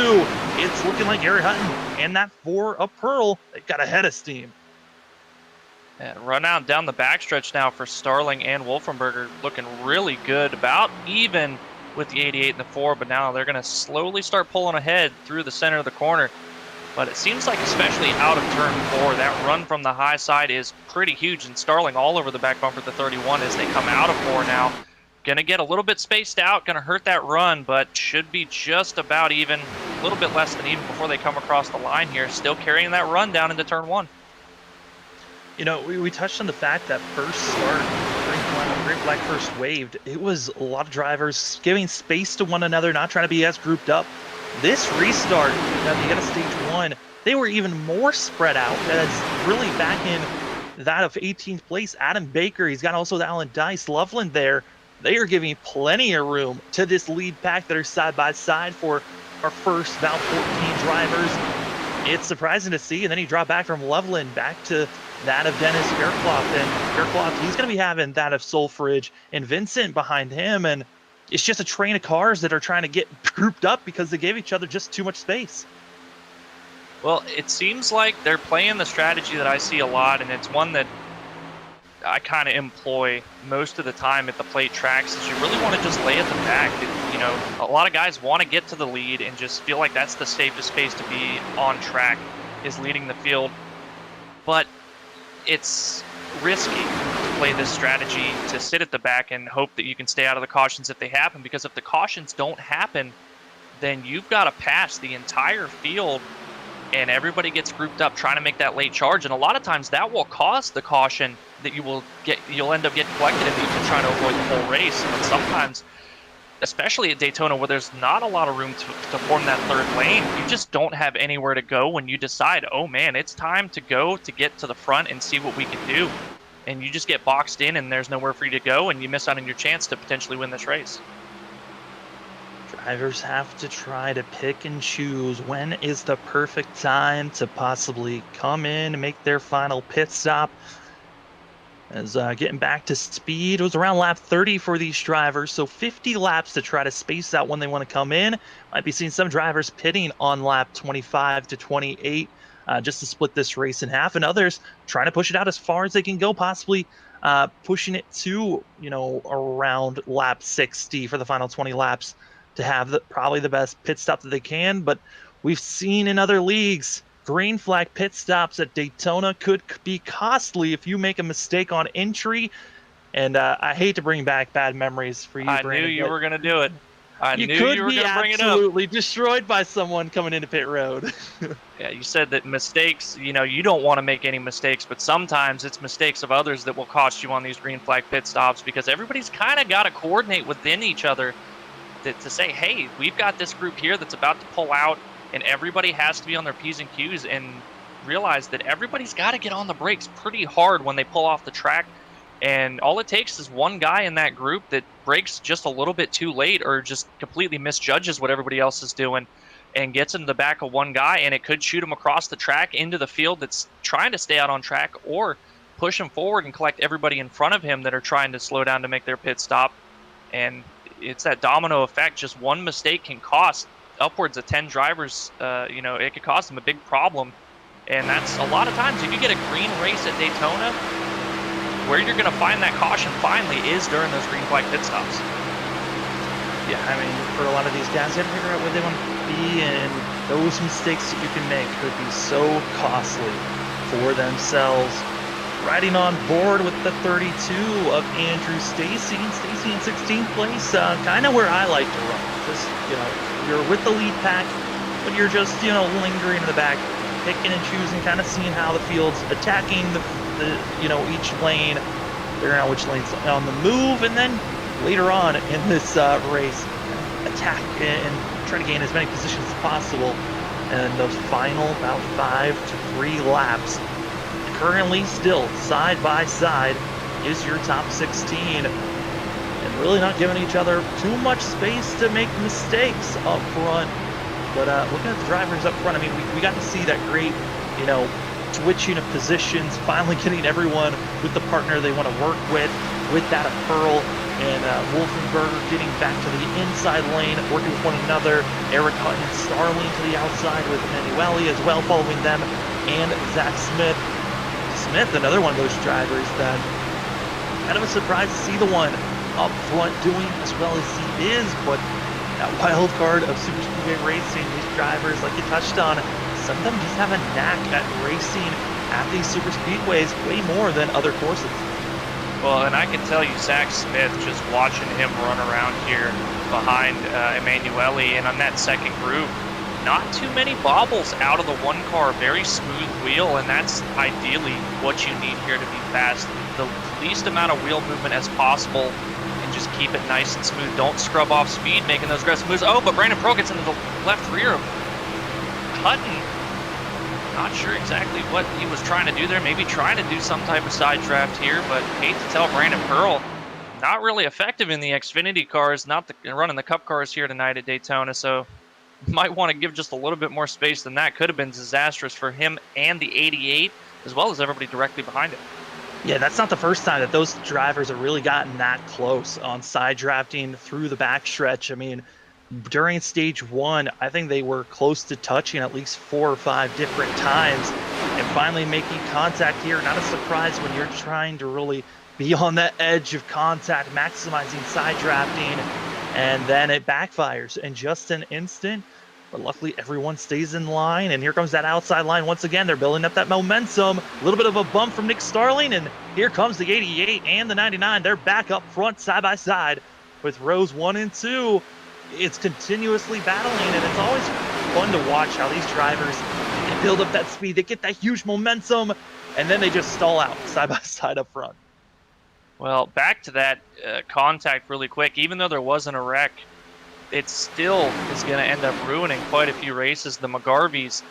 it's looking like Eric Hutton and that 4 of Pearl, they got ahead of steam. And run out down the backstretch now for Starling and Wolfenberger, looking really good, about even with the 88 and the 4, but now they're going to slowly start pulling ahead through the center of the corner. But it seems like, especially out of turn 4, that run from the high side is pretty huge, and Starling all over the back bumper at the 31 as they come out of 4 now. Going to get a little bit spaced out, going to hurt that run, but should be just about even, a little bit less than even before they come across the line here. Still carrying that run down into turn 1. We touched on the fact that first start, green flag first waved, it was a lot of drivers giving space to one another, not trying to be as grouped up. This restart, you got a stage 1, they were even more spread out, as really back in that of 18th place, Adam Baker, he's got also Alan Dice, Loveland there. They are giving plenty of room to this lead pack that are side by side for our first about 14 drivers. It's surprising to see, and then he dropped back from Loveland back to that of Dennis Faircloth, and Faircloth, he's going to be having that of Solfridge and Vincent behind him, and it's just a train of cars that are trying to get grouped up because they gave each other just too much space. Well, it seems like they're playing the strategy that I see a lot, and it's one that I kind of employ most of the time at the plate tracks, is you really want to just lay at the back. A lot of guys want to get to the lead and just feel like that's the safest space to be on track, is leading the field. But it's risky to play this strategy, to sit at the back and hope that you can stay out of the cautions if they happen, because if the cautions don't happen, then you've got to pass the entire field and everybody gets grouped up trying to make that late charge, and a lot of times that will cause the caution that you'll end up getting collected if you can try to avoid the whole race. And sometimes, especially at Daytona, where there's not a lot of room to form that third lane, you just don't have anywhere to go when you decide, oh man, it's time to go to get to the front and see what we can do. And you just get boxed in and there's nowhere for you to go, and you miss out on your chance to potentially win this race. Drivers have to try to pick and choose when is the perfect time to possibly come in and make their final pit stop. As getting back to speed, it was around lap 30 for these drivers, so 50 laps to try to space out when they want to come in. Might be seeing some drivers pitting on lap 25 to 28 just to split this race in half, and others trying to push it out as far as they can go, possibly pushing it to, around lap 60 for the final 20 laps to have probably the best pit stop that they can. But we've seen in other leagues, green flag pit stops at Daytona could be costly if you make a mistake on entry. And I hate to bring back bad memories for you, I knew Brandon, you but were going to do it. I you knew you could were be going to bring it up. absolutely destroyed by someone coming into pit road. Yeah, you said that mistakes, you don't want to make any mistakes, but sometimes it's mistakes of others that will cost you on these green flag pit stops because everybody's kind of got to coordinate within each other to say, hey, we've got this group here that's about to pull out, and everybody has to be on their P's and Q's and realize that everybody's got to get on the brakes pretty hard when they pull off the track. And all it takes is one guy in that group that brakes just a little bit too late or just completely misjudges what everybody else is doing and gets into the back of one guy, and it could shoot him across the track into the field that's trying to stay out on track, or push him forward and collect everybody in front of him that are trying to slow down to make their pit stop. And it's that domino effect. Just one mistake can cost upwards of 10 drivers. It could cost them a big problem. And that's a lot of times. If you get a green race at Daytona, where you're going to find that caution finally is during those green flag pit stops. Yeah, I mean, for a lot of these guys, you have to figure out where they want to be, and those mistakes that you can make could be so costly for themselves. Riding on board with the 32 of Andrew Stacy, and Stacy in 16th place, kind of where I like to run. Just, you're with the lead pack, but you're just, lingering in the back, picking and choosing, kind of seeing how the field's attacking each lane, figuring out which lane's on the move, and then later on in this race, attack and try to gain as many positions as possible. And those final about 5 to 3 laps, currently still side by side, is your top 16, and really not giving each other too much space to make mistakes up front. But looking at the drivers up front, I mean, we got to see that great, switching of positions, finally getting everyone with the partner they want to work with that of Pearl and Wolfenberger getting back to the inside lane, working with one another. Eric Hutton and Starling to the outside with Emanuele as well, following them, and Zach Smith. Smith, another one of those drivers that kind of a surprise to see the one up front doing as well as he is, but that wild card of Super Speedway racing, these drivers, like you touched on, some of them just have a knack at racing at these super speedways way more than other courses. Well, and I can tell you, Zach Smith, just watching him run around here behind Emanuele, and on that second group, not too many bobbles out of the one car, very smooth wheel, and that's ideally what you need here to be fast. The least amount of wheel movement as possible, and just keep it nice and smooth. Don't scrub off speed, making those aggressive moves. Oh, but Brandon Pearl gets into the left rear of Hutton. Not sure exactly what he was trying to do there. Maybe trying to do some type of side draft here, but hate to tell Brandon Pearl, not really effective in the Xfinity cars, not running the Cup cars here tonight at Daytona. So might want to give just a little bit more space than that. Could have been disastrous for him and the 88, as well as everybody directly behind him. Yeah, that's not the first time that those drivers have really gotten that close on side drafting through the backstretch. I mean, during stage 1, I think they were close to touching at least 4 or 5 different times, and finally making contact here. Not a surprise when you're trying to really be on that edge of contact, maximizing side drafting, and then it backfires in just an instant. But luckily everyone stays in line, and here comes that outside line once again. They're building up that momentum. A little bit of a bump from Nick Starling, and here comes the 88 and the 99. They're back up front side by side with rows 1 and 2. It's continuously battling, and it's always fun to watch how these drivers can build up that speed. They get that huge momentum, and then they just stall out side by side up front. Well, back to that contact really quick. Even though there wasn't a wreck, it still is going to end up ruining quite a few races. The McGarveys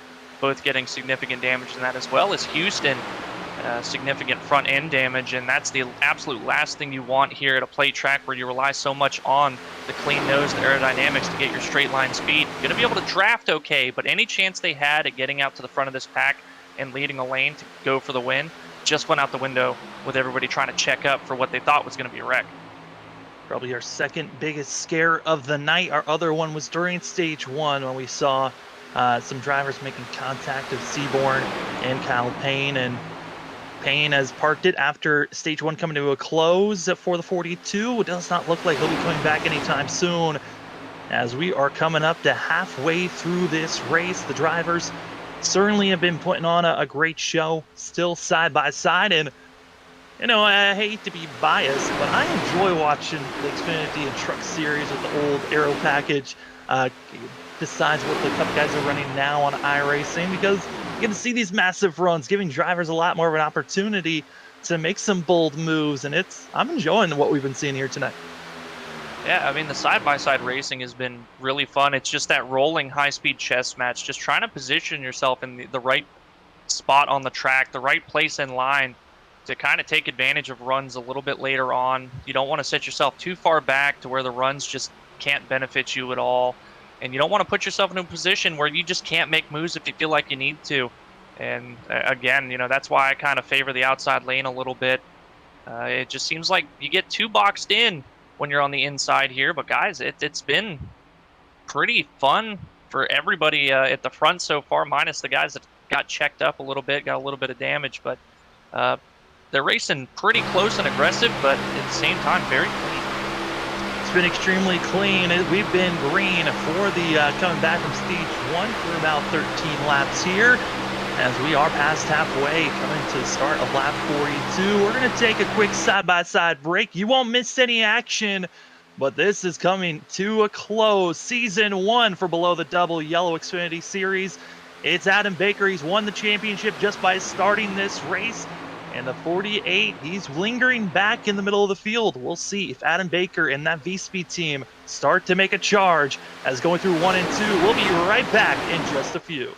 both getting significant damage in that, as well as Houston, significant front end damage, and that's the absolute last thing you want here at a plate track where you rely so much on the clean nose, the aerodynamics to get your straight line speed. Going to be able to draft okay, but any chance they had at getting out to the front of this pack and leading a lane to go for the win just went out the window with everybody trying to check up for what they thought was going to be a wreck. Probably our second biggest scare of the night. Our other one was during stage 1 when we saw some drivers making contact of Seaborn and Kyle Payne, and Payne has parked it after stage 1 coming to a close for the 42. It does not look like he'll be coming back anytime soon. As we are coming up to halfway through this race, the drivers certainly have been putting on a great show, still side by side. And, I hate to be biased, but I enjoy watching the Xfinity and Truck Series with the old aero package. Besides what the Cup guys are running now on iRacing, because you get to see these massive runs, giving drivers a lot more of an opportunity to make some bold moves, and I'm enjoying what we've been seeing here tonight. Yeah, I mean, the side-by-side racing has been really fun. It's just that rolling high-speed chess match, just trying to position yourself in the right spot on the track, the right place in line to kind of take advantage of runs a little bit later on. You don't want to set yourself too far back to where the runs just can't benefit you at all. And you don't want to put yourself in a position where you just can't make moves if you feel like you need to. And again, that's why I kind of favor the outside lane a little bit. It just seems like you get too boxed in when you're on the inside here. But guys, it's been pretty fun for everybody at the front so far, minus the guys that got checked up a little bit, got a little bit of damage. But they're racing pretty close and aggressive, but at the same time, very clean. It's been extremely clean. We've been green for the coming back from stage 1 for about 13 laps here. As we are past halfway, coming to the start of lap 42. We're going to take a quick side-by-side break. You won't miss any action, but this is coming to a close. Season 1 for Below the Double Yellow Xfinity Series. It's Adam Baker. He's won the championship just by starting this race. And the 48, he's lingering back in the middle of the field. We'll see if Adam Baker and that V-Speed team start to make a charge as going through 1 and 2. We'll be right back in just a few.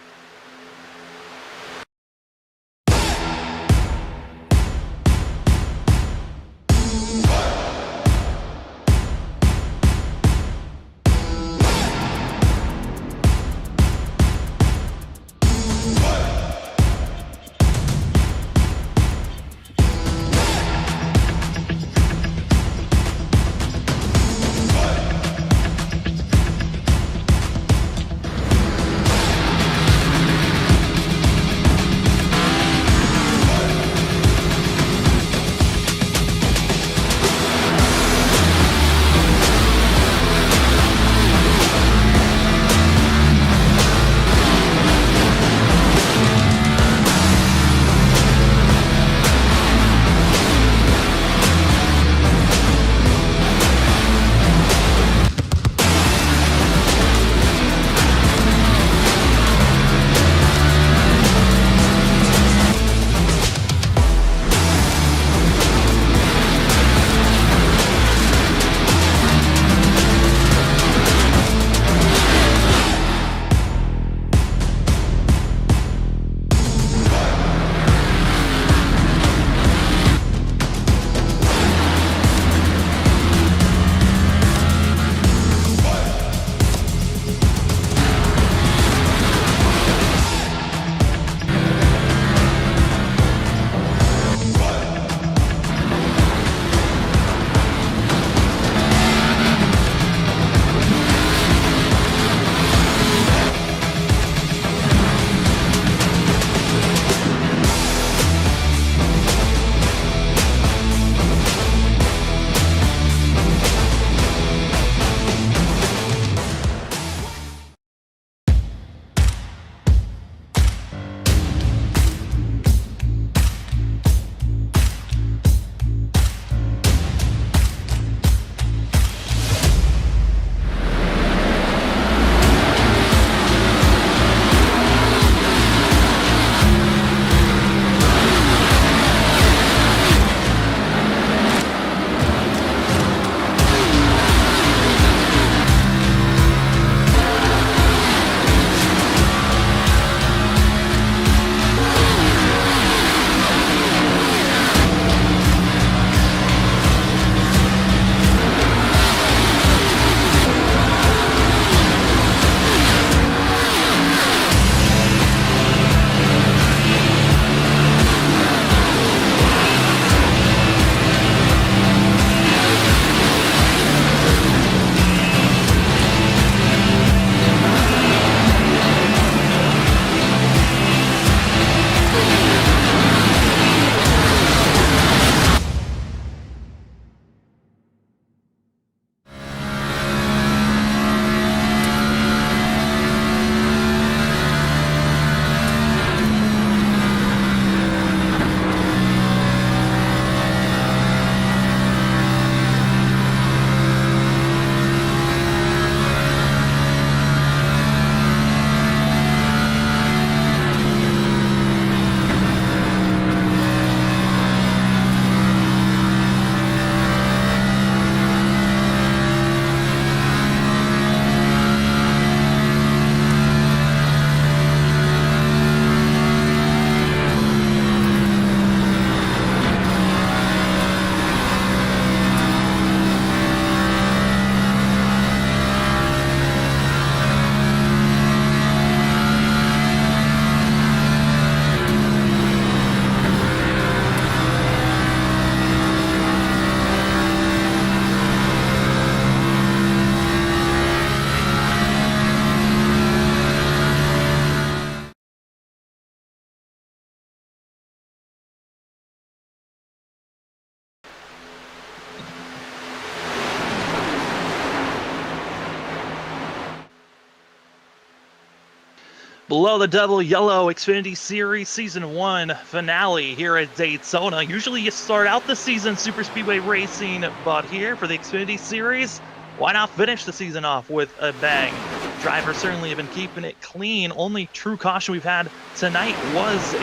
Below the double yellow Xfinity Series Season 1 finale here at Daytona. Usually you start out the season super speedway racing, but here for the Xfinity Series, why not finish the season off with a bang? Drivers certainly have been keeping it clean. Only true caution we've had tonight was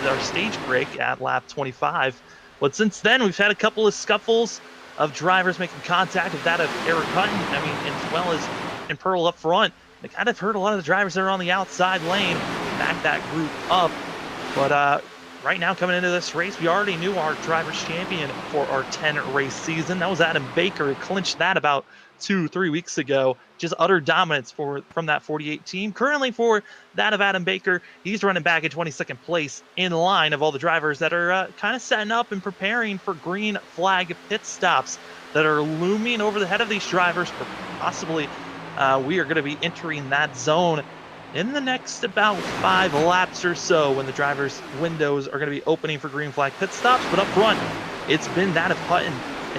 our stage break at lap 25. But since then, we've had a couple of scuffles of drivers making contact, with that of Eric Hutton, as well as in Pearl up front. They kind of hurt a lot of the drivers that are on the outside lane, back that group up. But right now, coming into this race, we already knew our driver's champion for our 10 race season. That was Adam Baker, who clinched that about 2-3 weeks ago. Just utter dominance from that 48 team. Currently, for that of Adam Baker, he's running back in 22nd place in line of all the drivers that are kind of setting up and preparing for green flag pit stops that are looming over the head of these drivers for possibly. We are going to be entering that zone in the next about 5 laps or so, when the drivers' windows are going to be opening for green flag pit stops. But up front, it's been that of Hutton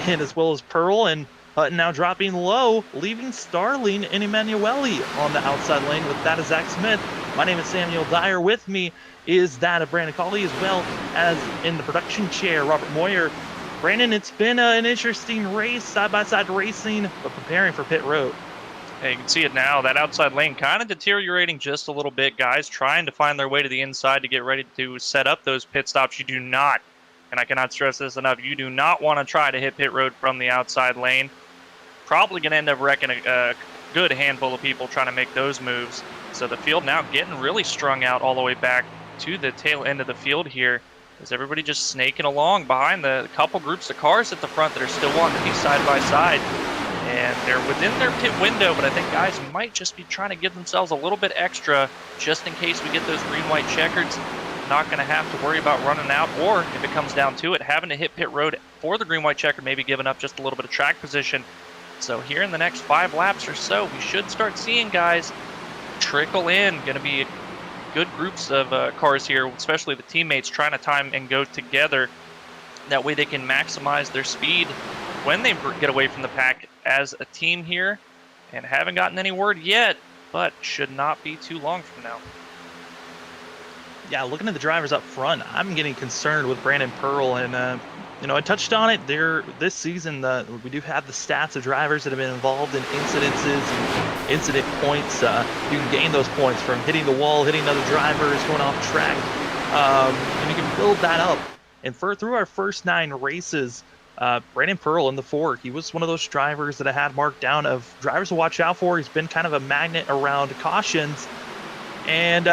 and as well as Pearl, and Hutton now dropping low, leaving Starling and Emanuele on the outside lane with that of Zach Smith. My name is Samuel Dyer. With me is that of Brandon Cawley, as well as in the production chair, Robert Moyer. Brandon, it's been an interesting race, side-by-side racing, but preparing for pit road. Hey, you can see it now. That outside lane kind of deteriorating just a little bit. Guys trying to find their way to the inside to get ready to set up those pit stops. You do not, and I cannot stress this enough, you do not want to try to hit pit road from the outside lane. Probably going to end up wrecking a good handful of people trying to make those moves. So the field now getting really strung out all the way back to the tail end of the field here. Is everybody just snaking along behind the couple groups of cars at the front that are still wanting to be side by side. And they're within their pit window, but I think guys might just be trying to give themselves a little bit extra just in case we get those green-white checkers. Not going to have to worry about running out, or if it comes down to it, having to hit pit road for the green-white checker, maybe giving up just a little bit of track position. So here in the next 5 laps or so, we should start seeing guys trickle in. Going to be good groups of cars here, especially the teammates trying to time and go together. That way they can maximize their speed when they get away from the pack as a team here. And haven't gotten any word yet, but should not be too long from now. Yeah, looking at the drivers up front, I'm getting concerned with Brandon Pearl. And, I touched on it there this season. We do have the stats of drivers that have been involved in incidences and incident points. You can gain those points from hitting the wall, hitting other drivers, going off track. And you can build that up. And through our first 9 races, Brandon Pearl in the 4, he was one of those drivers that I had marked down of drivers to watch out for. He's been kind of a magnet around cautions. And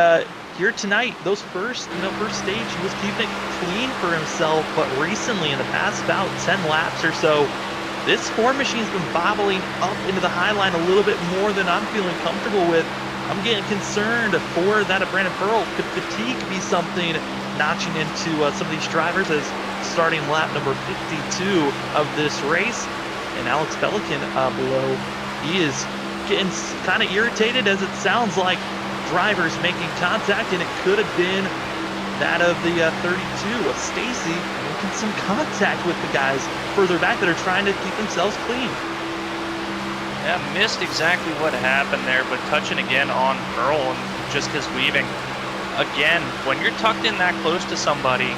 here tonight, those first stage, he was keeping it clean for himself. But recently, in the past about 10 laps or so, this Ford machine's been bobbling up into the high line a little bit more than I'm feeling comfortable with. I'm getting concerned for that of Brandon Pearl. Could fatigue be something notching into some of these drivers as starting lap number 52 of this race? And Alex Pelican below, he is getting kind of irritated, as it sounds like drivers making contact, and it could have been that of the 32 of Stacy making some contact with the guys further back that are trying to keep themselves clean. Yeah, missed exactly what happened there, but touching again on Pearl and just his weaving. Again, when you're tucked in that close to somebody,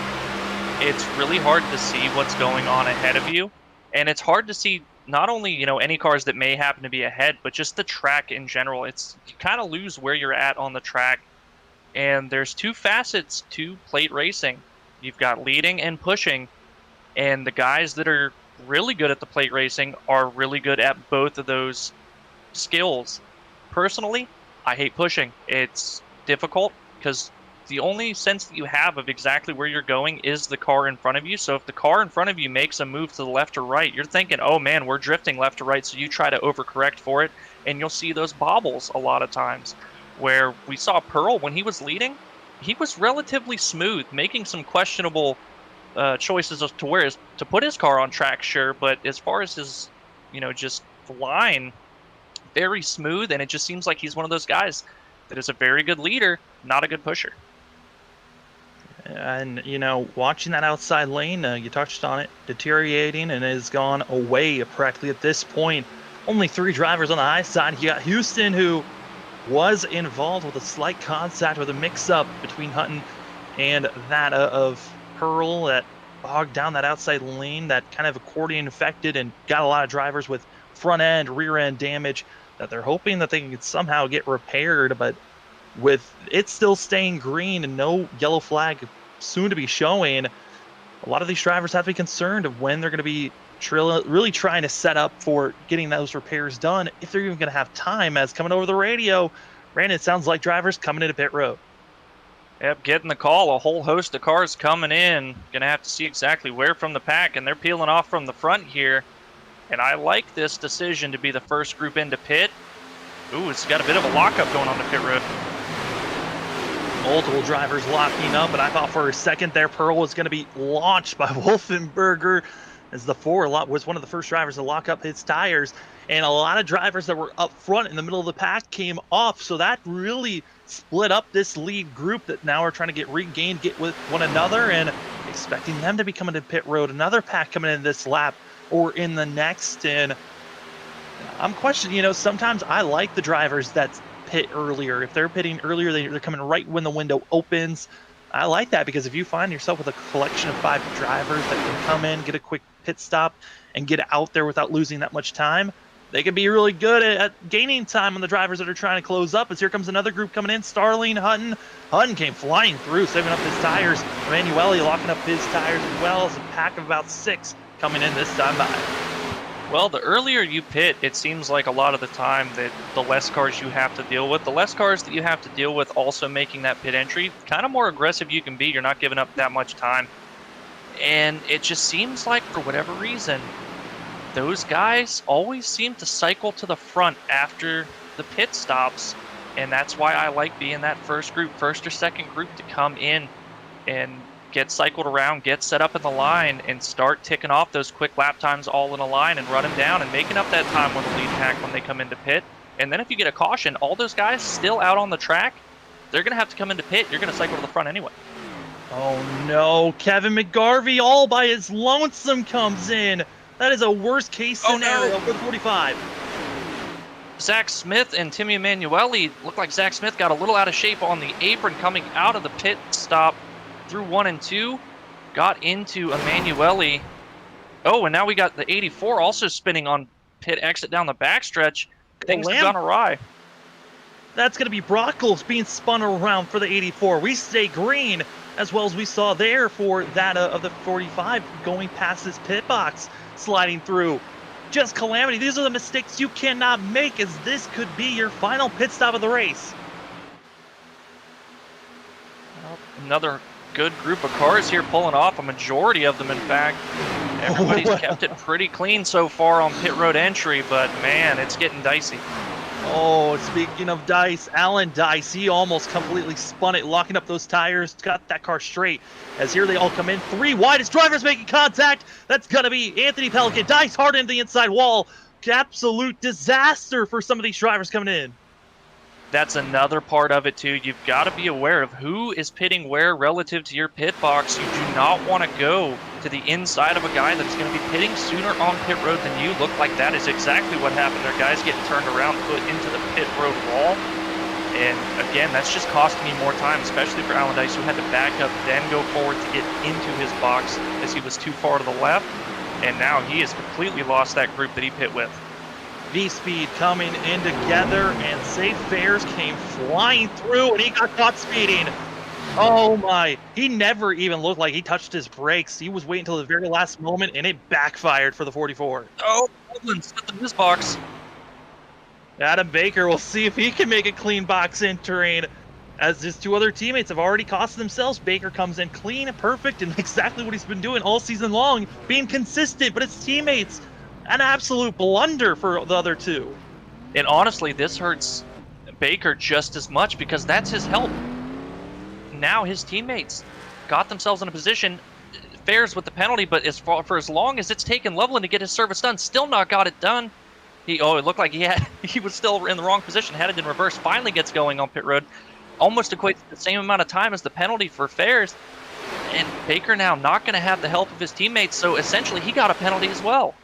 it's really hard to see what's going on ahead of you. And it's hard to see not only, any cars that may happen to be ahead, but just the track in general. You kind of lose where you're at on the track. And there's 2 facets to plate racing. You've got leading and pushing. And the guys that are really good at the plate racing are really good at both of those skills. Personally, I hate pushing. It's difficult because the only sense that you have of exactly where you're going is the car in front of you. So if the car in front of you makes a move to the left or right, you're thinking, oh man, we're drifting left to right. So you try to overcorrect for it, and you'll see those bobbles a lot of times. Where we saw Pearl, when he was leading, he was relatively smooth, making some questionable choices as to where to put his car on track, sure. But as far as his, just line, very smooth. And it just seems like he's one of those guys that is a very good leader, not a good pusher. And, watching that outside lane, you touched on it, deteriorating and has gone away practically at this point. Only 3 drivers on the high side. You got Houston, who was involved with a slight contact with a mix-up between Hutton and that of Pearl that bogged down that outside lane, that kind of accordion affected and got a lot of drivers with front end, rear end damage that they're hoping that they can somehow get repaired. But with it still staying green and no yellow flag soon to be showing, a lot of these drivers have to be concerned of when they're going to be really trying to set up for getting those repairs done, if they're even going to have time. As coming over the radio, Brandon, it sounds like drivers coming into pit road. Yep, getting the call. A whole host of cars coming in. Gonna have to see exactly where from the pack, and they're peeling off from the front here. And I like this decision to be the first group into pit. Ooh, it's got a bit of a lockup going on the pit road. Multiple drivers locking up, and I thought for a second there Pearl was going to be launched by Wolfenberger, as the was one of the first drivers to lock up his tires, and a lot of drivers that were up front in the middle of the pack came off, so that really split up this lead group that now are trying to get regained, get with one another, and expecting them to be coming to pit road. Another pack coming in this lap or in the next, and I'm questioning, sometimes I like the drivers that pit earlier. If they're pitting earlier, they're coming right when the window opens. I like that, because if you find yourself with a collection of 5 drivers that can come in, get a quick pit stop, and get out there without losing that much time, they can be really good at gaining time on the drivers that are trying to close up. As here comes another group coming in, Starling, Hutton. Hutton came flying through, saving up his tires. Emanuele locking up his tires, as well as a pack of about 6 coming in this time by. Well, the earlier you pit, it seems like a lot of the time that the less cars you have to deal with. The less cars that you have to deal with also making that pit entry, kind of more aggressive you can be. You're not giving up that much time. And it just seems like, for whatever reason, those guys always seem to cycle to the front after the pit stops. And that's why I like being that first or second group to come in and get cycled around, get set up in the line, and start ticking off those quick lap times all in a line and running down and making up that time with the lead pack when they come into pit. And then if you get a caution, all those guys still out on the track, they're going to have to come into pit. You're going to cycle to the front anyway. Oh no, Kevin McGarvey all by his lonesome comes in. That is a worst case scenario for the 45. Zach Smith and Timmy Emanuele, looked like Zach Smith got a little out of shape on the apron coming out of the pit stop through 1 and 2, got into Emanuele. Oh, and now we got the 84 also spinning on pit exit down the backstretch. Things have gone awry. That's going to be Brockles being spun around for the 84. We stay green, as well as we saw there for that of the 45 going past his pit box, sliding through. Just calamity. These are the mistakes you cannot make, as this could be your final pit stop of the race. Well, another good group of cars here pulling off, a majority of them, in fact. Everybody's kept it pretty clean so far on pit road entry, but man, it's getting dicey. Oh, speaking of dice, Alan Dice, he almost completely spun it, locking up those tires, got that car straight. As here they all come in, 3 wide as drivers making contact. That's going to be Anthony Pelican. Dice hard into the inside wall. Absolute disaster for some of these drivers coming in. That's another part of it, too. You've got to be aware of who is pitting where relative to your pit box. You do not want to go to the inside of a guy that's going to be pitting sooner on pit road than you. Look like that is exactly what happened there. Guys getting turned around, put into the pit road wall. And again, that's just costing me more time, especially for Alan Dice, who had to back up, then go forward to get into his box as he was too far to the left. And now he has completely lost that group that he pit with. V-Speed coming in together, and Safe Fares came flying through, and he got caught speeding. Oh my, he never even looked like he touched his brakes. He was waiting until the very last moment, and it backfired for the 44. Oh, Woodland stepped in his box. Adam Baker will see if he can make a clean box entering, as his 2 other teammates have already cost themselves. Baker comes in clean and perfect, and exactly what he's been doing all season long, being consistent, but his teammates, an absolute blunder for the other 2. And honestly, this hurts Baker just as much, because that's his help. Now his teammates got themselves in a position, Fares with the penalty, but for as long as it's taken Loveland to get his service done, still not got it done. It looked like he was still in the wrong position, had it in reverse, finally gets going on pit road. Almost equates to the same amount of time as the penalty for Fares. And Baker now not going to have the help of his teammates, so essentially he got a penalty as well.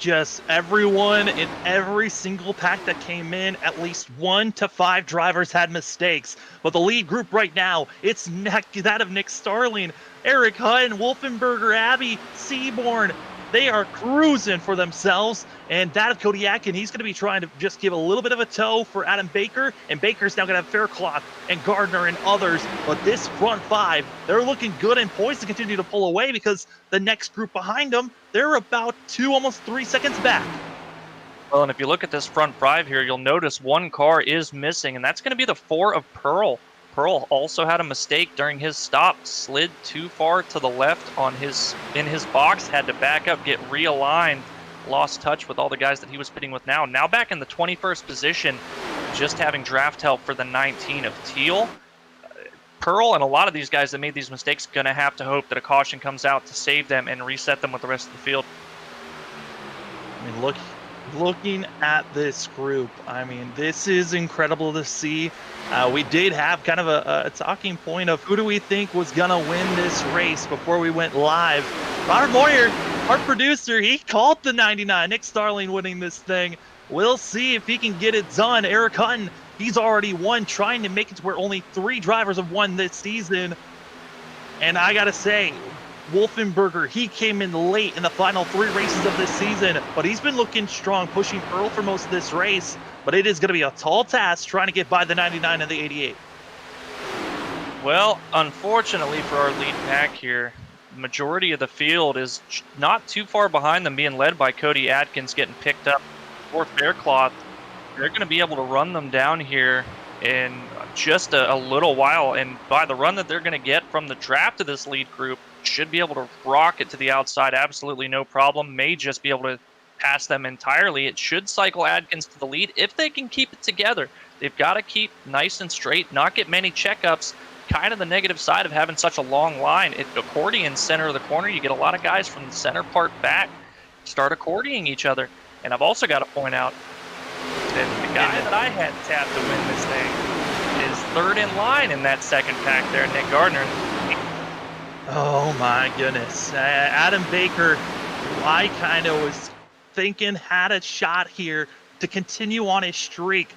just everyone in every single pack that came in, at least 1 to 5 drivers had mistakes. But the lead group right now, it's that of Nick Starling, Eric Hutton, Wolfenberger, Abby, Seaborn. They are cruising for themselves. And that of Cody Atkin, he's going to be trying to just give a little bit of a tow for Adam Baker. And Baker's now going to have Faircloth and Gardner and others. But this front 5, they're looking good and poised to continue to pull away because the next group behind them, they're about 2, almost 3 seconds back. Well, and if you look at this front 5 here, you'll notice one car is missing, and that's going to be the 4 of Pearl. Pearl also had a mistake during his stop, slid too far to the left in his box, had to back up, get realigned, lost touch with all the guys that he was pitting with now. Now back in the 21st position, just having draft help for the 19 of Teal. Pearl and a lot of these guys that made these mistakes going to have to hope that a caution comes out to save them and reset them with the rest of the field. I mean, looking at this group, I mean, this is incredible to see. We did have kind of a talking point of who do we think was going to win this race before we went live. Robert Moyer, our producer, he called the 99. Nick Starling winning this thing. We'll see if he can get it done. Eric Hutton, he's already won, trying to make it to where only 3 drivers have won this season. And I got to say, Wolfenberger, he came in late in the final 3 races of this season, but he's been looking strong, pushing Pearl for most of this race. But it is going to be a tall task trying to get by the 99 and the 88. Well, unfortunately for our lead pack here, the majority of the field is not too far behind them, being led by Cody Atkins, getting picked up for Faircloth. They're going to be able to run them down here in just a little while, and by the run that they're going to get from the draft of this lead group, should be able to rock it to the outside, absolutely no problem. May just be able to pass them entirely. It should cycle Adkins to the lead if they can keep it together. They've got to keep nice and straight, not get many checkups. Kind of the negative side of having such a long line. At accordion center of the corner, you get a lot of guys from the center part back start accordioning each other. And I've also got to point out that the guy that I had tapped to win this thing is 3rd in line in that second pack there, Nick Gardner. Oh my goodness. Adam Baker, I kind of was thinking had a shot here to continue on his streak.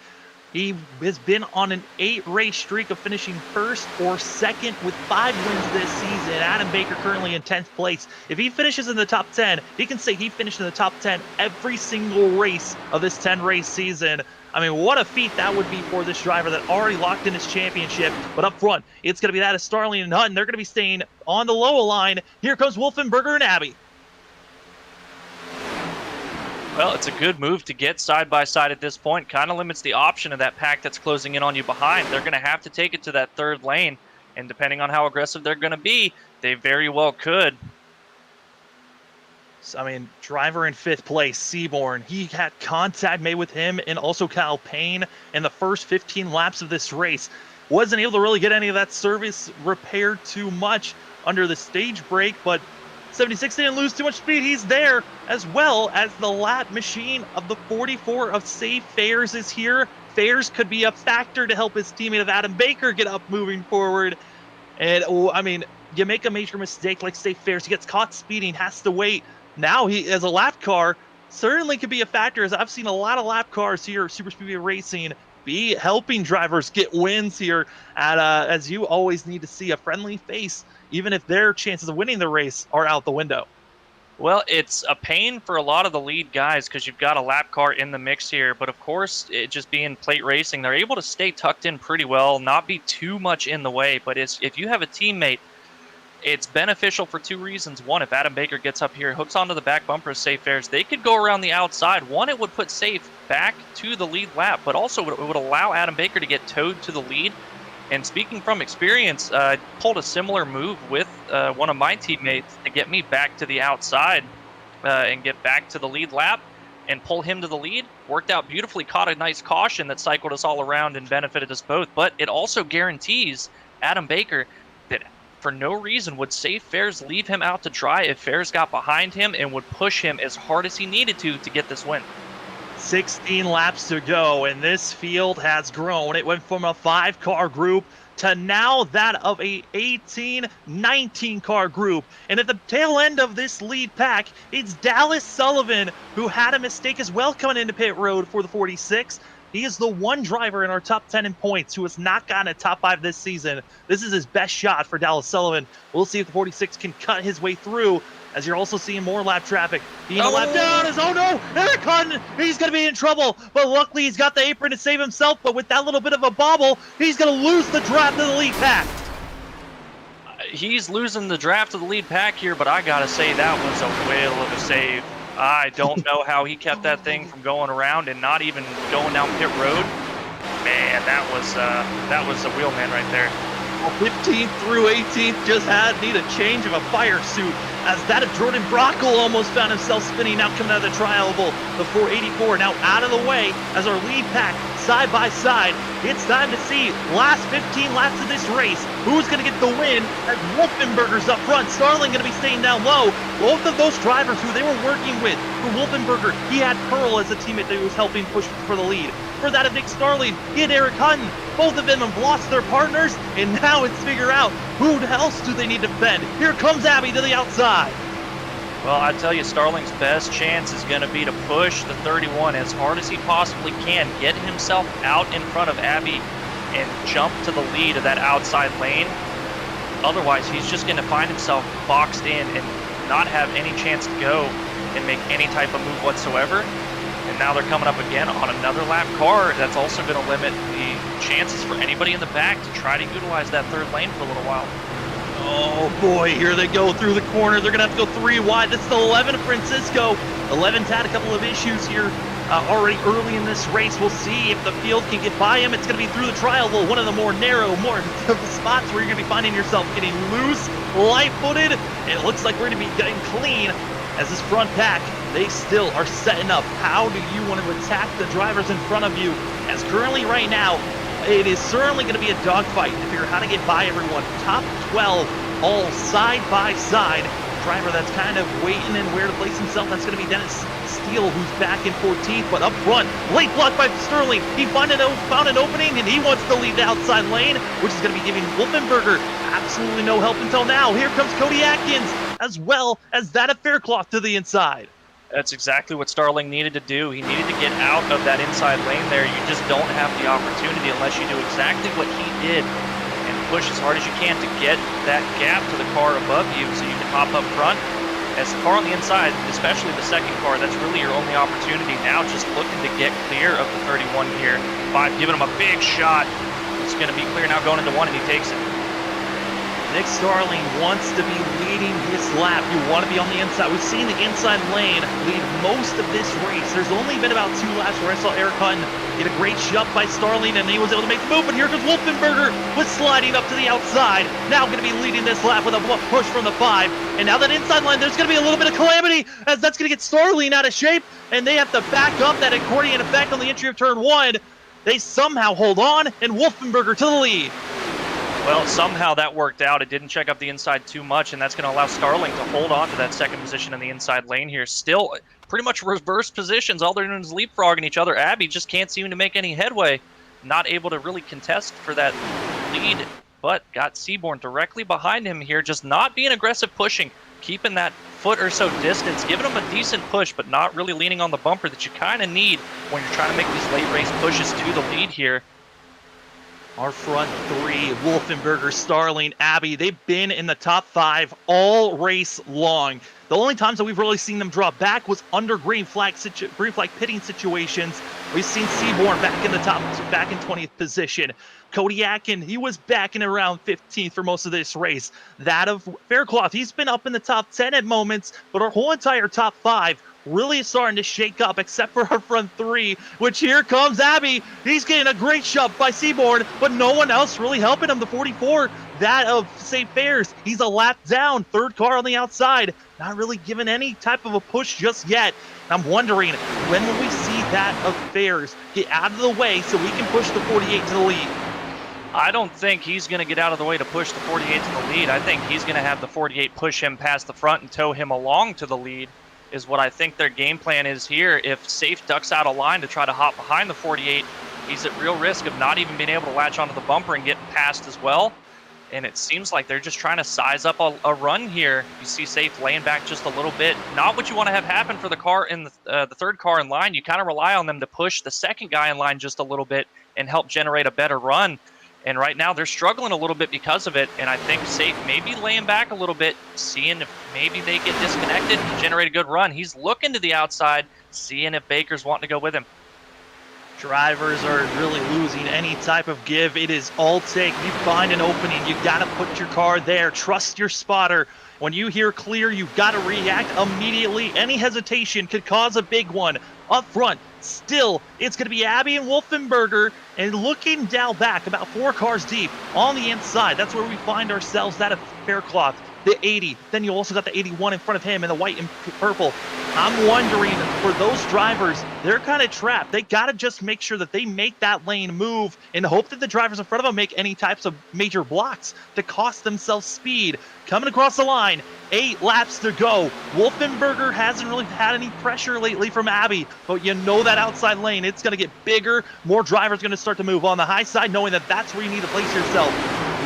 He has been on an 8-race streak of finishing 1st or 2nd with 5 wins this season. Adam Baker currently in 10th place. If he finishes in the top 10, he can say he finished in the top 10 every single race of this 10-race season. I mean, what a feat that would be for this driver that already locked in his championship. But up front, it's going to be that of Starling and Hutton. They're going to be staying on the lower line. Here comes Wolfenberger and Abbey. Well, it's a good move to get side by side at this point. Kind of limits the option of that pack that's closing in on you behind. They're going to have to take it to that 3rd lane. And depending on how aggressive they're going to be, they very well could. I mean, driver in 5th place, Seaborn. He had contact made with him and also Kyle Payne in the first 15 laps of this race. Wasn't able to really get any of that service repaired too much under the stage break, but 76 didn't lose too much speed. He's there, as well as the lap machine of the 44 of Safe Fairs is here. Fairs could be a factor to help his teammate of Adam Baker get up moving forward. And, I mean, you make a major mistake like Safe Fairs, he gets caught speeding, has to wait. Now he, as a lap car, certainly could be a factor, as I've seen a lot of lap cars here, Super Speedway Racing, be helping drivers get wins here. At as you always need to see a friendly face, even if their chances of winning the race are out the window. Well, it's a pain for a lot of the lead guys because you've got a lap car in the mix here. But of course, it just being plate racing, they're able to stay tucked in pretty well, not be too much in the way. But if you have a teammate, it's beneficial for 2 reasons. One, if Adam Baker gets up here, hooks onto the back bumper of Safe Fairs, they could go around the outside. One, it would put Safe back to the lead lap, but also it would allow Adam Baker to get towed to the lead. And speaking from experience, I pulled a similar move with one of my teammates to get me back to the outside and get back to the lead lap and pull him to the lead. Worked out beautifully, caught a nice caution that cycled us all around and benefited us both. But it also guarantees Adam Baker that for no reason would Safe Fairs leave him out to dry if Fairs got behind him and would push him as hard as he needed to get this win. 16 laps to go, and this field has grown. It went from a 5-car group to now that of a 18-19 car group. And at the tail end of this lead pack, it's Dallas Sullivan, who had a mistake as well coming into pit road for the 46. He is the one driver in our top 10 in points who has not gotten a top 5 this season. This is his best shot for Dallas Sullivan. We'll see if the 46 can cut his way through, as you're also seeing more lap traffic. Being a lap down is, oh no, Eric Hutton, he's going to be in trouble. But luckily he's got the apron to save himself, but with that little bit of a bobble, he's going to lose the draft of the lead pack. He's losing the draft of the lead pack here, but I got to say that was a whale of a save. I don't know how he kept that thing from going around and not even going down pit road. Man, that was a wheelman right there. 15th through 18th just need a change of a fire suit, as that of Jordan Brockle almost found himself spinning out coming out of the tri-oval. The 484 now out of the way as our lead pack side by side. It's time to see last 15 laps of this race. Who's going to get the win as Wolfenberger's up front. Starling going to be staying down low. Both of those drivers who they were working with, for Wolfenberger, he had Pearl as a teammate that he was helping push for the lead. For that of Nick Starling, he had Eric Hutton. Both of them have lost their partners, and now it's figure out who else do they need to defend. Here comes Abby to the outside. Well, I tell you, Starling's best chance is going to be to push the 31 as hard as he possibly can, get himself out in front of Abby, and jump to the lead of that outside lane. Otherwise, he's just going to find himself boxed in and not have any chance to go and make any type of move whatsoever. And now they're coming up again on another lap car. That's also going to limit the chances for anybody in the back to try to utilize that third lane for a little while. Oh boy, here they go through the corner. They're going to have to go 3 wide. This is the 11 of Francisco. 11's had a couple of issues here already early in this race. We'll see if the field can get by him. It's going to be through the tri-oval, one of the more narrow, more of the spots where you're going to be finding yourself getting loose, light-footed. It looks like we're going to be getting clean as this front pack, they still are setting up. How do you want to attack the drivers in front of you? As currently right now, it is certainly going to be a dogfight to figure out how to get by everyone. Top 12, all side by side. Driver that's kind of waiting and where to place himself, that's going to be Dennis Steele, who's back in 14th, but up front, late block by Sterling. He found an opening, and he wants to lead the outside lane, which is going to be giving Wolfenberger absolutely no help until now. Here comes Cody Atkins, as well as that of Faircloth to the inside. That's exactly what Starling needed to do. He needed to get out of that inside lane there. You just don't have the opportunity unless you do exactly what he did and push as hard as you can to get that gap to the car above you so you can hop up front. As the car on the inside, especially the second car, that's really your only opportunity now, just looking to get clear of the 31 here. 5 giving him a big shot. It's going to be clear now going into 1, and he takes it. Nick Starling wants to be leading this lap. You want to be on the inside. We've seen the inside lane lead most of this race. There's only been about 2 laps where I saw Eric Hutton get a great shove by Starling, and he was able to make the move. But here comes Wolfenberger with sliding up to the outside. Now going to be leading this lap with a push from the 5. And now that inside line, there's going to be a little bit of calamity, as that's going to get Starling out of shape, and they have to back up that accordion effect on the entry of turn 1. They somehow hold on, and Wolfenberger to the lead. Well, somehow that worked out. It didn't check up the inside too much, and that's going to allow Starling to hold on to that second position in the inside lane here. Still pretty much reverse positions. All they're doing is leapfrogging each other. Abby just can't seem to make any headway. Not able to really contest for that lead, but got Seaborn directly behind him here, just not being aggressive pushing, keeping that foot or so distance, giving him a decent push, but not really leaning on the bumper that you kind of need when you're trying to make these late race pushes to the lead here. Our front 3, Wolfenberger, Starling, Abby, they've been in the top 5 all race long. The only times that we've really seen them drop back was under green flag pitting situations. We've seen Seaborn back in the top, back in 20th position. Cody Atkin, he was back in around 15th for most of this race. That of Faircloth, he's been up in the top 10 at moments, but our whole entire top 5 really starting to shake up, except for our front 3, which here comes Abby. He's getting a great shove by Seaborn, but no one else really helping him. The 44, that of St. Fair's, he's a lap down, 3rd car on the outside, not really giving any type of a push just yet. I'm wondering, when will we see that of Fair's get out of the way so we can push the 48 to the lead? I don't think he's going to get out of the way to push the 48 to the lead. I think he's going to have the 48 push him past the front and tow him along to the lead, is what I think their game plan is here. If Safe ducks out of line to try to hop behind the 48, he's at real risk of not even being able to latch onto the bumper and getting past as well. And it seems like they're just trying to size up a run here. You see Safe laying back just a little bit. Not what you want to have happen for the car in the third car in line. You kind of rely on them to push the second guy in line just a little bit and help generate a better run. And right now they're struggling a little bit because of it. And I think Safe maybe laying back a little bit, seeing if maybe they get disconnected and generate a good run. He's looking to the outside, seeing if Baker's wanting to go with him. Drivers are really losing any type of give. It is all take. You find an opening, you got to put your car there. Trust your spotter. When you hear clear, you got to react immediately. Any hesitation could cause a big one. Up front, still, it's going to be Abby and Wolfenberger. And looking down back, about 4 cars deep on the inside, that's where we find ourselves. That of Faircloth, the 80. Then you also got the 81 in front of him, and the white and purple. I'm wondering, for those drivers, they're kind of trapped. They got to just make sure that they make that lane move and hope that the drivers in front of them make any types of major blocks to cost themselves speed. Coming across the line, 8 laps to go. Wolfenberger hasn't really had any pressure lately from Abby, but you know that outside lane, it's going to get bigger. More drivers going to start to move on the high side, knowing that that's where you need to place yourself.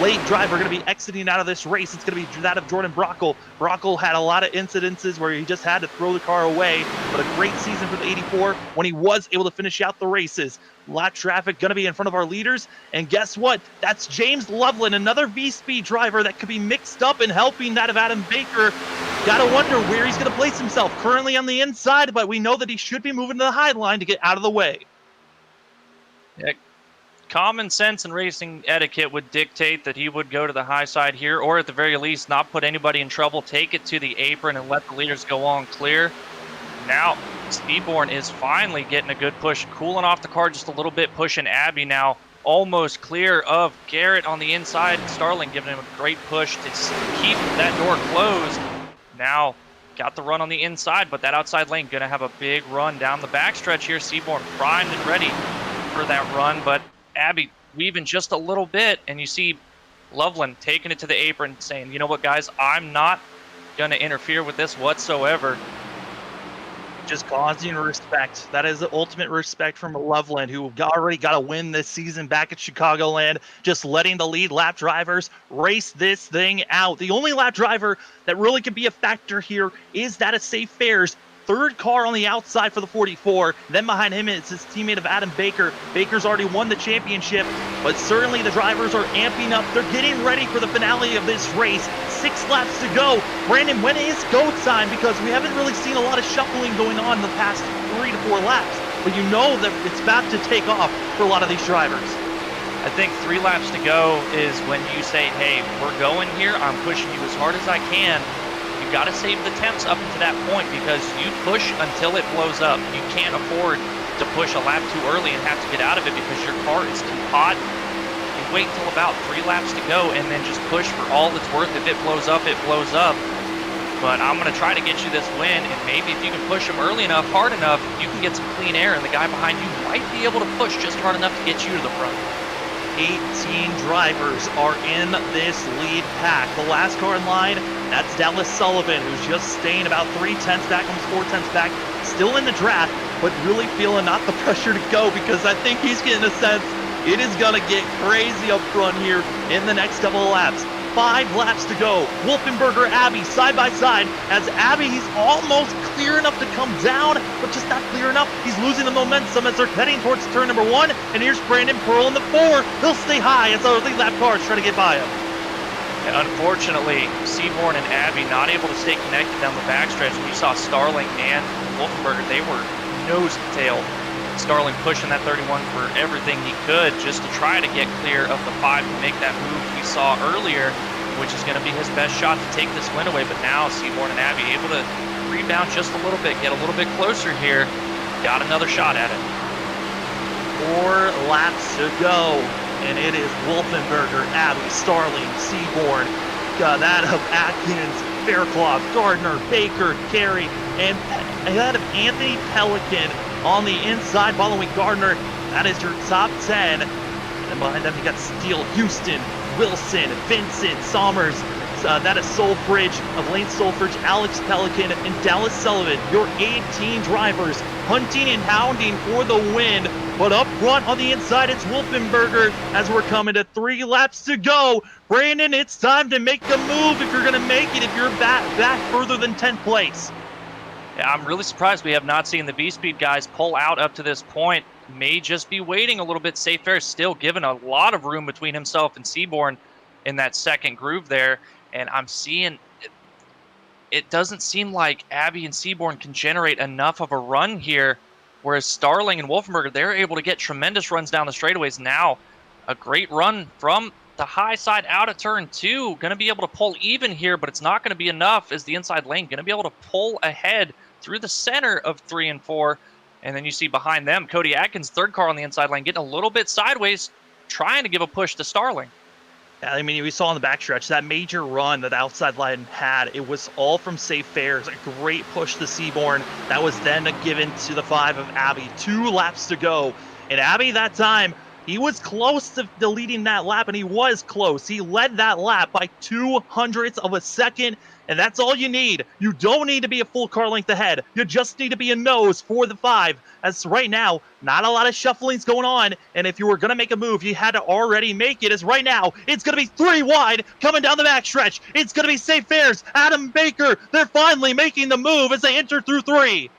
Late driver going to be exiting out of this race. It's going to be that of Jordan Brockle. Brockle had a lot of incidences where he just had to throw the car away, but a great season for the 84 when he was able to finish out the races. Lap traffic going to be in front of our leaders, and guess what? That's James Loveland, another V-Speed driver that could be mixed up and helping that of Adam Baker. Got to wonder where he's going to place himself. Currently on the inside, but we know that he should be moving to the high line to get out of the way. Yeah. Common sense and racing etiquette would dictate that he would go to the high side here, or at the very least not put anybody in trouble, take it to the apron and let the leaders go on clear. Now Speedborn is finally getting a good push, cooling off the car just a little bit, pushing Abby now almost clear of Garrett on the inside. Starling giving him a great push to keep that door closed. Now got the run on the inside, but that outside lane gonna have a big run down the backstretch here. Seaborn primed and ready for that run, but Abby weaving just a little bit, and you see Loveland taking it to the apron saying, you know what, guys, I'm not going to interfere with this whatsoever. Just causing respect. That is the ultimate respect from Loveland, who already got a win this season back at Chicagoland, just letting the lead lap drivers race this thing out. The only lap driver that really can be a factor here is that of Safe Fares. 3rd car on the outside for the 44. Then behind him is his teammate of Adam Baker. Baker's already won the championship, but certainly the drivers are amping up. They're getting ready for the finale of this race. 6 laps to go. Brandon, when is go time? Because we haven't really seen a lot of shuffling going on the past 3 to 4 laps, but you know that it's about to take off for a lot of these drivers. I think 3 laps to go is when you say, hey, we're going here. I'm pushing you as hard as I can. You got to save the temps up to that point, because you push until it blows up. You can't afford to push a lap too early and have to get out of it because your car is too hot. You wait till about 3 laps to go and then just push for all it's worth. If it blows up, it blows up. But I'm going to try to get you this win, and maybe if you can push them early enough, hard enough, you can get some clean air, and the guy behind you might be able to push just hard enough to get you to the front. 18 drivers are in this lead pack. The last car in line, that's Dallas Sullivan, who's just staying about 3/10 back, almost 4/10 back, still in the draft, but really feeling not the pressure to go, because I think he's getting a sense it is going to get crazy up front here in the next couple of laps. 5 laps to go. Wolfenberger, Abby, side by side. As Abby, he's almost clear enough to come down, but just not clear enough. He's losing the momentum as they're heading towards turn number 1. And here's Brandon Pearl in the 4. He'll stay high as our lead lap cars try to get by him. And unfortunately, Seaborn and Abby not able to stay connected down the backstretch. You saw Starling and Wolfenberger, they were nose to tail. Starling pushing that 31 for everything he could just to try to get clear of the 5 to make that move we saw earlier, which is going to be his best shot to take this win away. But now Seaborn and Abby able to rebound just a little bit, get a little bit closer here. Got another shot at it. 4 laps to go, and it is Wolfenberger, Abby, Starling, Seaborn, that of Atkins, Faircloth, Gardner, Baker, Carey, and that of Anthony Pelican on the inside following Gardner. That is your top 10. And behind them you got Steele, Houston, Wilson, Vincent, Sommers, that is Solbridge, of Lane Solbridge, Alex Pelican, and Dallas Sullivan. Your 18 drivers hunting and hounding for the win. But up front on the inside, it's Wolfenberger as we're coming to 3 laps to go. Brandon, it's time to make the move if you're going to make it, if you're back further than 10th place. Yeah, I'm really surprised we have not seen the V-Speed guys pull out up to this point. May just be waiting a little bit. Safe Fair still given a lot of room between himself and Seaborn in that second groove there. And I'm seeing it doesn't seem like Abby and Seaborn can generate enough of a run here, whereas Starling and Wolfenberger, they're able to get tremendous runs down the straightaways. Now, a great run from the high side out of turn 2. Going to be able to pull even here, but it's not going to be enough as the inside lane. Going to be able to pull ahead through the center of 3 and 4. And then you see behind them, Cody Atkins, third car on the inside lane, getting a little bit sideways, trying to give a push to Starling. Yeah, I mean, we saw in the backstretch, that major run that the outside line had, it was all from Safe Fair. It was a great push to Seaborn. That was then given to the 5 of Abby. 2 laps to go. And Abby, that time, he was close to deleting that lap, and he was close. He led that lap by 0.02 of a second, and that's all you need. You don't need to be a full car length ahead. You just need to be a nose for the 5. As right now, not a lot of shuffling's going on, and if you were going to make a move, you had to already make it. As right now, it's going to be 3 wide coming down the backstretch. It's going to be Safe Fair's Adam Baker. They're finally making the move as they enter through 3.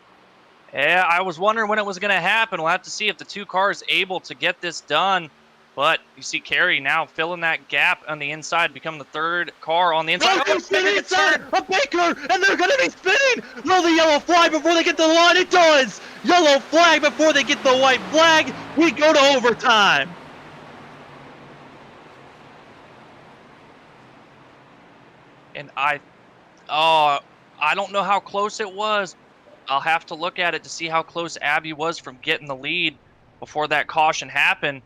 Yeah, I was wondering when it was going to happen. We'll have to see if the 2 cars able to get this done. But you see Kerry now filling that gap on the inside, becoming the 3rd car on the inside. Oh, spinning inside a Baker, and they're going to be spinning. Will the yellow flag before they get to the line? It does. Yellow flag before they get the white flag. We go to overtime. And I don't know how close it was. I'll have to look at it to see how close Abby was from getting the lead before that caution happened.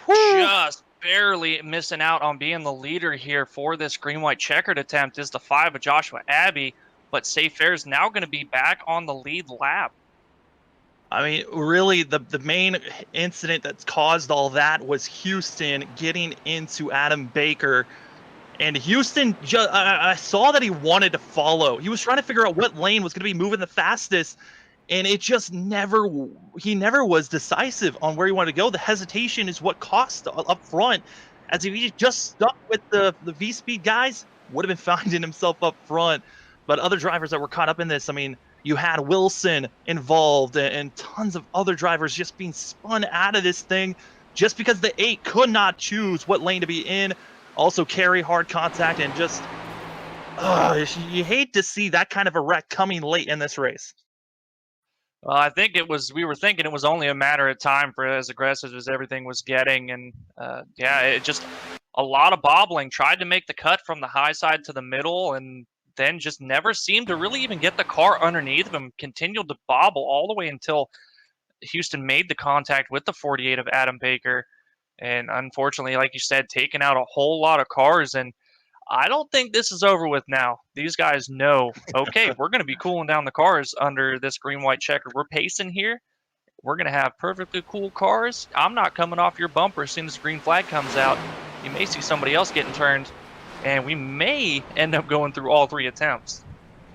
Just barely missing out on being the leader here for this green-white checkered attempt is the 5 of Joshua Abbey, but Safe Fair's now going to be back on the lead lap. I mean, really, the main incident that's caused all that was Houston getting into Adam Baker. And Houston, I saw that he wanted to follow. He was trying to figure out what lane was going to be moving the fastest. And it just he never was decisive on where he wanted to go. The hesitation is what cost up front. As if he just stuck with the V-Speed guys, would have been finding himself up front. But other drivers that were caught up in this, I mean, you had Wilson involved and tons of other drivers just being spun out of this thing just because the 8 could not choose what lane to be in. Also carry hard contact and just, you hate to see that kind of a wreck coming late in this race. Well, I think we were thinking it was only a matter of time for as aggressive as everything was getting. And yeah, it just a lot of bobbling. Tried to make the cut from the high side to the middle and then just never seemed to really even get the car underneath of him. Continued to bobble all the way until Houston made the contact with the 48 of Adam Baker. And unfortunately, like you said, taking out a whole lot of cars. And I don't think this is over with now. These guys know, okay, we're going to be cooling down the cars under this green-white checker. We're pacing here. We're going to have perfectly cool cars. I'm not coming off your bumper as soon as the green flag comes out. You may see somebody else getting turned, and we may end up going through all 3 attempts.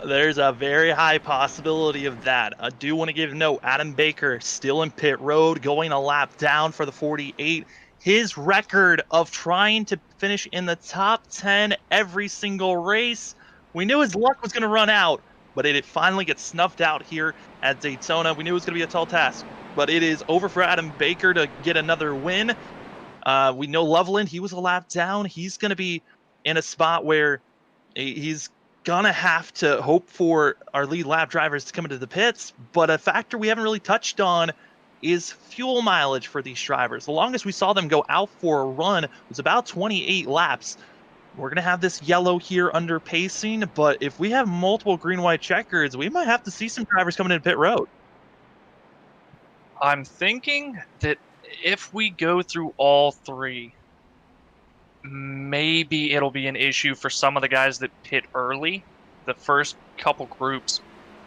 There's a very high possibility of that. I do want to give note, Adam Baker still in pit road, going a lap down for the 48. His record of trying to finish in the top 10 every single race, we knew his luck was going to run out, but it finally gets snuffed out here at Daytona. We knew it was going to be a tall task, but it is over for Adam Baker to get another win. We know Loveland, he was a lap down. He's going to be in a spot where he's going to have to hope for our lead lap drivers to come into the pits, but a factor we haven't really touched on is fuel mileage for these drivers. The longest we saw them go out for a run was about 28 laps. We're going to have this yellow here under pacing, but if we have multiple green-white checkers, we might have to see some drivers coming in pit road. I'm thinking that if we go through all 3, maybe it'll be an issue for some of the guys that pit early, the first couple groups.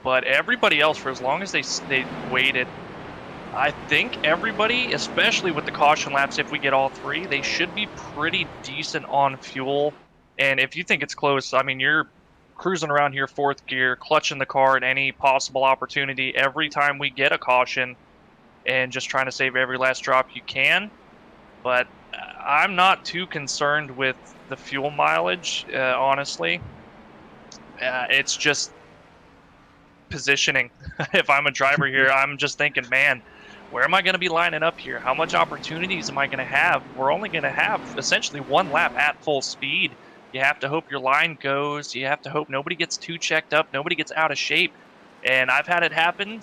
But everybody else, for as long as they waited, I think everybody, especially with the caution laps, if we get all 3, they should be pretty decent on fuel. And if you think it's close, I mean, you're cruising around here 4th gear, clutching the car at any possible opportunity every time we get a caution and just trying to save every last drop you can. But I'm not too concerned with the fuel mileage, honestly. It's just positioning. If I'm a driver here, I'm just thinking, man, where am I going to be lining up here? How much opportunities am I going to have? We're only going to have essentially one lap at full speed. You have to hope your line goes. You have to hope nobody gets too checked up, nobody gets out of shape. And I've had it happen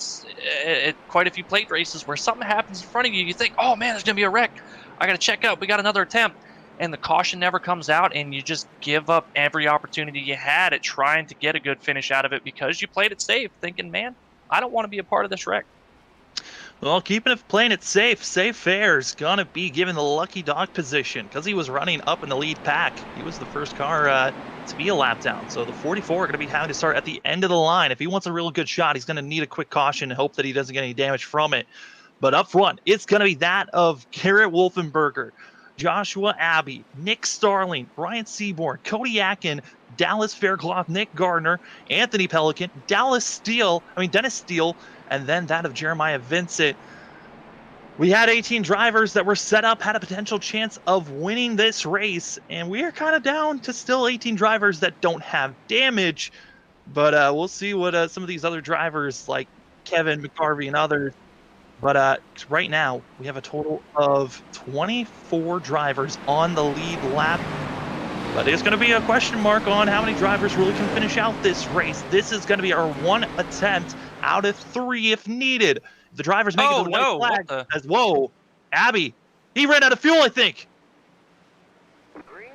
at quite a few plate races where something happens in front of you. You think, oh man, there's going to be a wreck. I got to check up. We got another attempt. And the caution never comes out, and you just give up every opportunity you had at trying to get a good finish out of it because you played it safe, thinking, man, I don't want to be a part of this wreck. Well, playing it safe fair's gonna be given the lucky dog position because he was running up in the lead pack. He was the first car to be a lap down. So the 44 are gonna be having to start at the end of the line. If he wants a real good shot, he's gonna need a quick caution and hope that he doesn't get any damage from it. But up front, it's gonna be that of Garrett Wolfenberger, Joshua Abbey, Nick Starling, Brian Seaborn, Cody Atkin, Dallas Faircloth, Nick Gardner, Anthony Pelican, Dennis Steele, and then that of Jeremiah Vincent. We had 18 drivers that were set up, had a potential chance of winning this race, and we are kind of down to still 18 drivers that don't have damage. But we'll see what some of these other drivers like Kevin McCarvey and others. But right now, we have a total of 24 drivers on the lead lap. But it's going to be a question mark on how many drivers really can finish out this race. This is going to be our one attempt out of 3 if needed. If the drivers make it to the white flag, whoa, Abby, he ran out of fuel, I think. Green.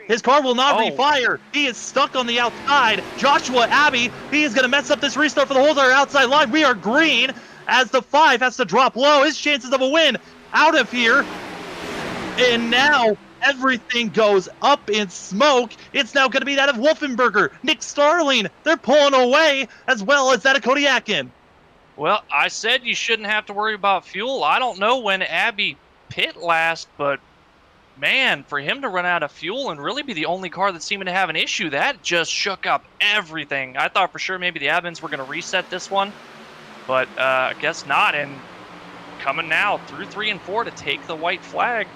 His car will not refire. He is stuck on the outside. Joshua Abbey, he is going to mess up this restart for the whole entire outside line. We are green as the 5 has to drop low. His chances of a win out of here. And now everything goes up in smoke. It's now going to be that of Wolfenberger, Nick Starling. They're pulling away, as well as that of Cody Atkin. Well, I said you shouldn't have to worry about fuel. I don't know when Abby pit last, but man, for him to run out of fuel and really be the only car that's seeming to have an issue, that just shook up everything. I thought for sure maybe the admins were going to reset this one, but I guess not. And coming now through 3 and 4 to take the white flag.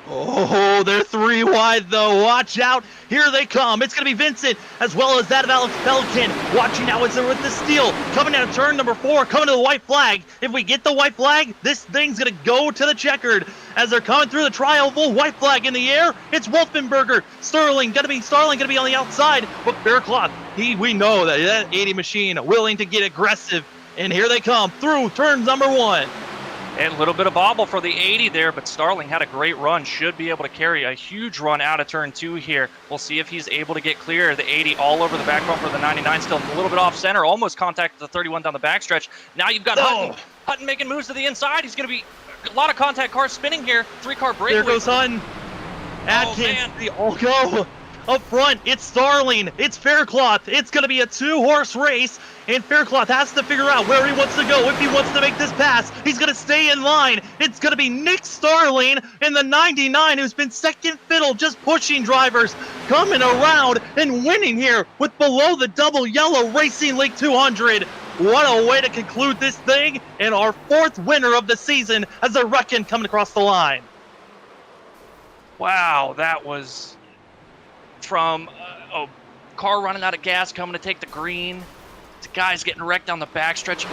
Oh, they're 3 wide, though. Watch out. Here they come. It's going to be Vincent, as well as that of Alex Pelican. Watching out with the steal. Coming out of turn number 4, coming to the white flag. If we get the white flag, this thing's going to go to the checkered. As they're coming through the tri-oval, white flag in the air. It's Wolfenberger. Starling going to be on the outside. But Faircloth, we know that 80 machine willing to get aggressive. And here they come through turn number 1. And a little bit of bobble for the 80 there, but Starling had a great run. Should be able to carry a huge run out of turn 2 here. We'll see if he's able to get clear. The 80 all over the back bumper, the 99 still a little bit off center, almost contacted the 31 down the backstretch. Now you've got Hutton. Hutton making moves to the inside. He's going to be a lot of contact cars spinning here. 3-car breakaway. There goes Hutton. Atkins, they all go. Up front, it's Starling, it's Faircloth. It's going to be a 2-horse race, and Faircloth has to figure out where he wants to go. If he wants to make this pass, he's going to stay in line. It's going to be Nick Starling in the 99, who's been second fiddle, just pushing drivers, coming around and winning here with below the double yellow Racing League 200. What a way to conclude this thing, and our 4th winner of the season as the Wreckin' coming across the line. Wow, that was from a car running out of gas coming to take the green to guys getting wrecked down the backstretch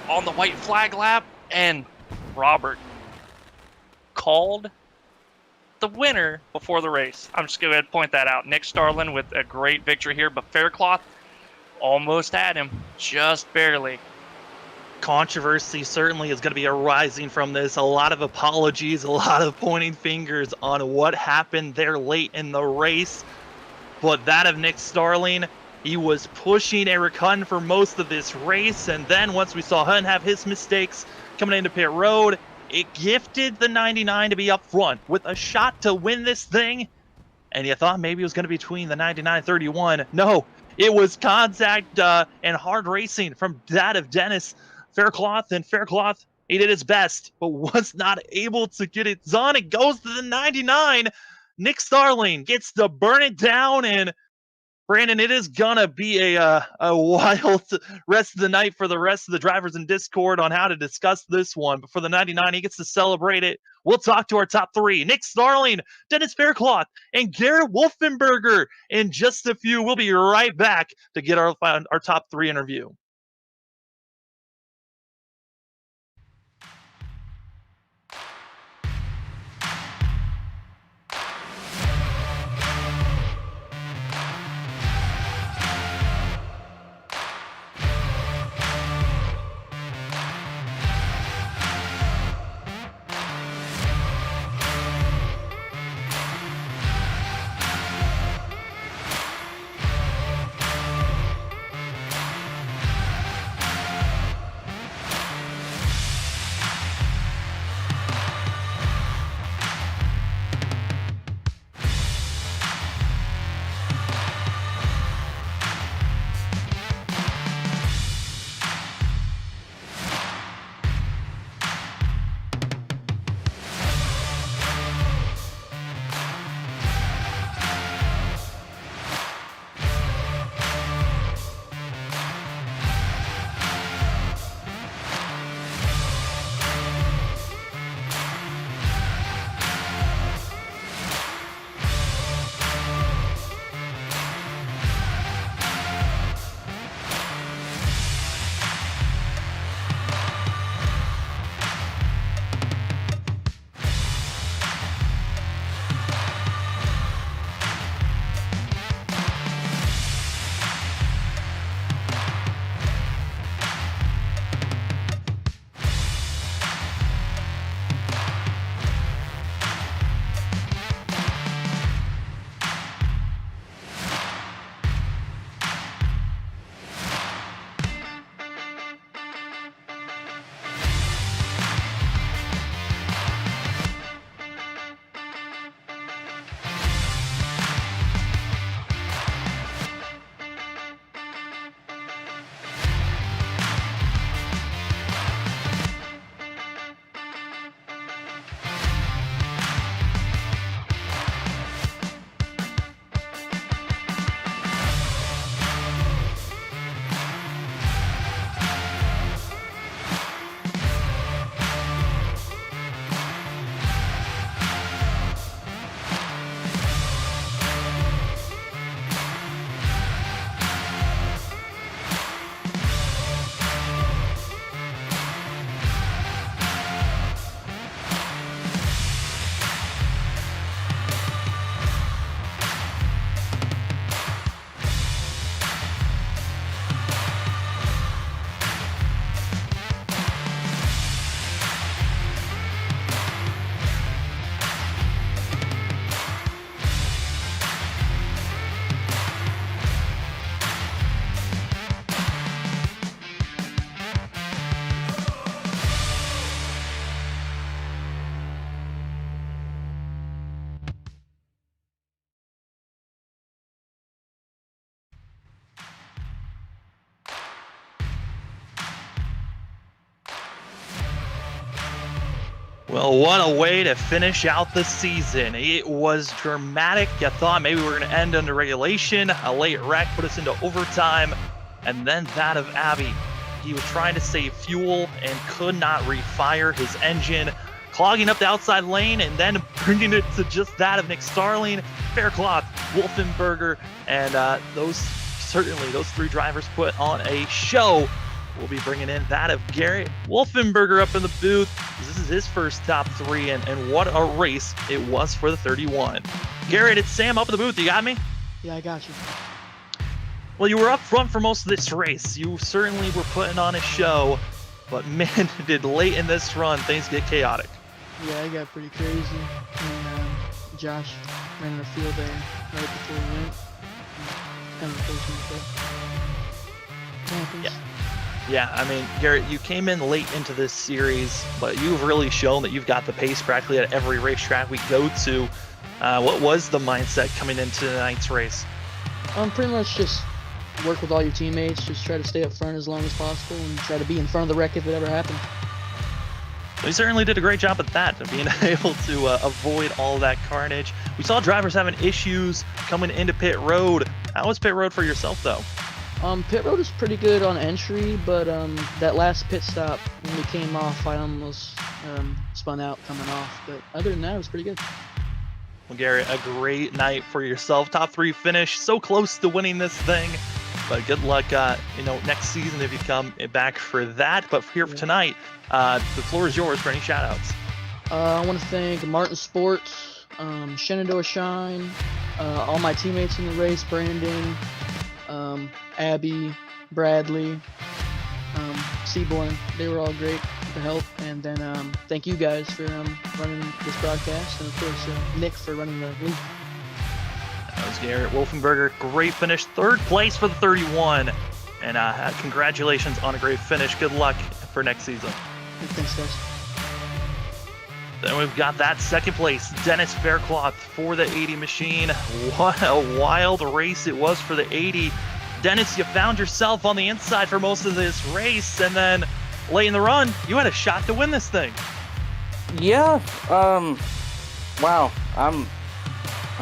on the white flag lap, and Robert called the winner before the race. I'm just going to point that out. Nick Starling with a great victory here, but Faircloth almost had him, just barely. Controversy certainly is going to be arising from this. A lot of apologies, a lot of pointing fingers on what happened there late in the race. But that of Nick Starling, he was pushing Eric Hutton for most of this race. And then once we saw Hutton have his mistakes coming into pit road, it gifted the 99 to be up front with a shot to win this thing. And you thought maybe it was going to be between the 99 and 31. No, it was contact and hard racing from that of Dennis Faircloth. And Faircloth, he did his best, but was not able to get it done. It goes to the 99. Nick Starling gets to burn it down, and Brandon, it is gonna be a wild rest of the night for the rest of the drivers in Discord on how to discuss this one. But for the 99, he gets to celebrate it. We'll talk to our top three: Nick Starling, Dennis Faircloth, and Garrett Wolfenberger in just a few. We'll be right back to get our top three interview. Well, what a way to finish out the season. It was dramatic. You thought maybe we were going to end under regulation. A late wreck put us into overtime. And then that of Abby. He was trying to save fuel and could not refire his engine, clogging up the outside lane and then bringing it to just that of Nick Starling, Faircloth, Wolfenberger, and those three drivers put on a show. We'll be bringing in that of Garrett Wolfenberger up in the booth. This is his first top three, and what a race it was for the 31. Garrett, it's Sam up in the booth. You got me? Yeah, I got you. Well, you were up front for most of this race. You certainly were putting on a show, but man, did late in this run things get chaotic. Yeah, it got pretty crazy. And Josh ran in the field there right before we went. Kind of unfortunate, but happens. Yeah, I mean, Garrett, you came in late into this series, but you've really shown that you've got the pace practically at every racetrack we go to. What was the mindset coming into tonight's race? Pretty much just work with all your teammates, just try to stay up front as long as possible, and try to be in front of the wreck if it ever happened. You certainly did a great job at that, of being able to avoid all that carnage. We saw drivers having issues coming into pit road. How was pit road for yourself, though? Pit road is pretty good on entry, but that last pit stop when we came off, I almost spun out coming off. But other than that, it was pretty good. Well, Garrett, a great night for yourself. Top 3 finish, so close to winning this thing. But good luck, next season if you come back for that. But here for tonight, the floor is yours for any shout-outs. I want to thank Martin Sports, Shenandoah Shine, all my teammates in the race, Brandon, Abby, Bradley, Seaborn. They were all great to help. And then thank you guys for running this broadcast, and of course Nick for running the league. That was Garrett Wolfenberger. Great finish, 3rd place for the 31. And congratulations on a great finish. Good luck for next season. Thanks, guys. Then we've got that 2nd place, Dennis Faircloth for the 80 machine. What a wild race it was for the 80. Dennis, you found yourself on the inside for most of this race, and then late in the run, you had a shot to win this thing. Yeah. Wow. I'm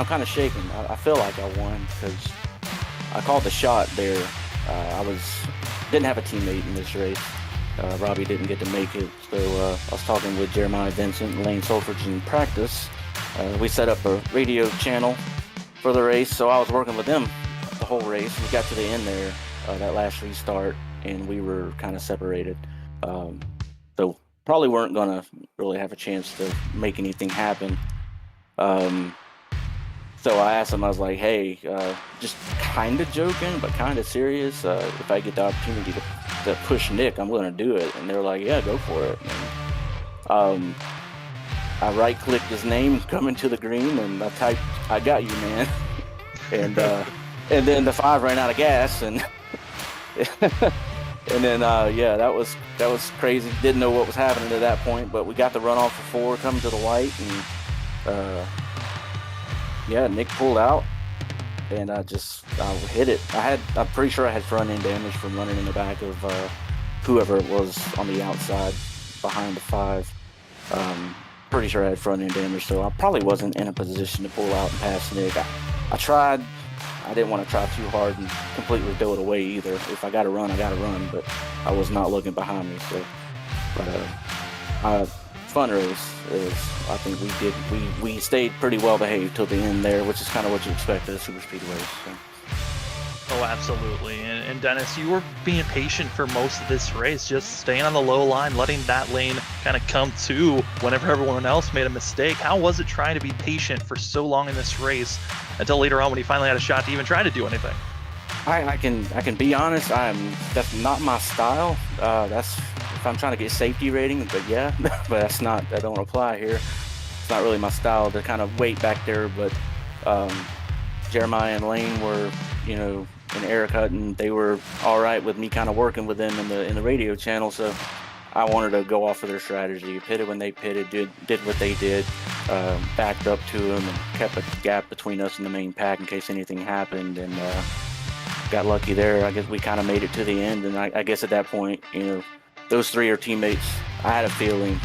kind of shaking. I feel like I won because I called the shot there. Didn't have a teammate in this race. Robbie didn't get to make it, so I was talking with Jeremiah Vincent and Lane Solfridge in practice. We set up a radio channel for the race, so I was working with them the whole race. We got to the end there, that last restart, and we were kind of separated. So probably weren't going to really have a chance to make anything happen. So I asked them, I was like, hey, just kind of joking, but kind of serious. If I get the opportunity to push Nick, I'm going to do it. And they were like, yeah, go for it. And, I right-clicked his name, coming to the green, and I typed, I got you, man. And then the 5 ran out of gas, and and then, that was crazy. Didn't know what was happening at that point, but we got the runoff for 4 coming to the white, and Nick pulled out, and I hit it. I'm pretty sure I had front end damage from running in the back of whoever it was on the outside behind the 5. Pretty sure I had front end damage, so I probably wasn't in a position to pull out and pass Nick. I tried. I didn't want to try too hard and completely throw it away either. If I got to run, I got to run, but I was not looking behind me. So, but fun race. I think we stayed pretty well behaved till the end there, which is kind of what you expect at a super speed race. So. Oh, absolutely. And Dennis, you were being patient for most of this race, just staying on the low line, letting that lane kind of come to whenever everyone else made a mistake. How was it trying to be patient for so long in this race until later on when he finally had a shot to even try to do anything? I can be honest. That's not my style. That's if I'm trying to get safety rating, but yeah, but that don't apply here. It's not really my style to kind of wait back there. But Jeremiah and Lane were, and Eric Hutton, they were all right with me kind of working with them in the radio channel. So I wanted to go off of their strategy. Pitted when they pitted, did what they did, backed up to them and kept a gap between us and the main pack in case anything happened, and got lucky there. I guess we kind of made it to the end, and I guess at that point, those 3 are teammates. I had a feeling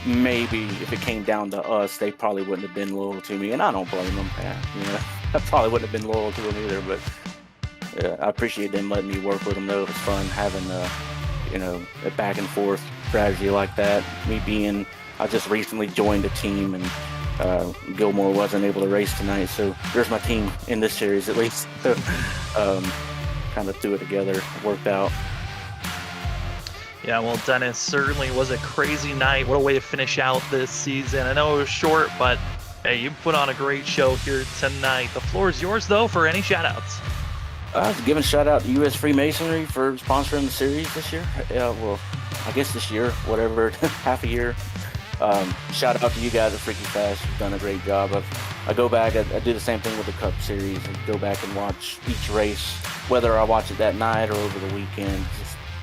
maybe if it came down to us, they probably wouldn't have been loyal to me, and I don't blame them. I probably wouldn't have been loyal to them either, but I appreciate them letting me work with them, though. It was fun having a back and forth strategy like that. I just recently joined a team, and Gilmore wasn't able to race tonight, so there's my team in this series at least. Kind of threw it together, worked out. Yeah, well, Dennis, certainly was a crazy night. What a way to finish out this season. I know it was short, but hey, you put on a great show here tonight. The floor is yours, though, for any shout-outs. Giving shout out to U.S. Freemasonry for sponsoring the series this year. Well, I guess this year, whatever, half a year. Shout out to you guys at Freaky Fast. You've done a great job. I go back, I do the same thing with the Cup Series, and go back and watch each race, whether I watch it that night or over the weekend,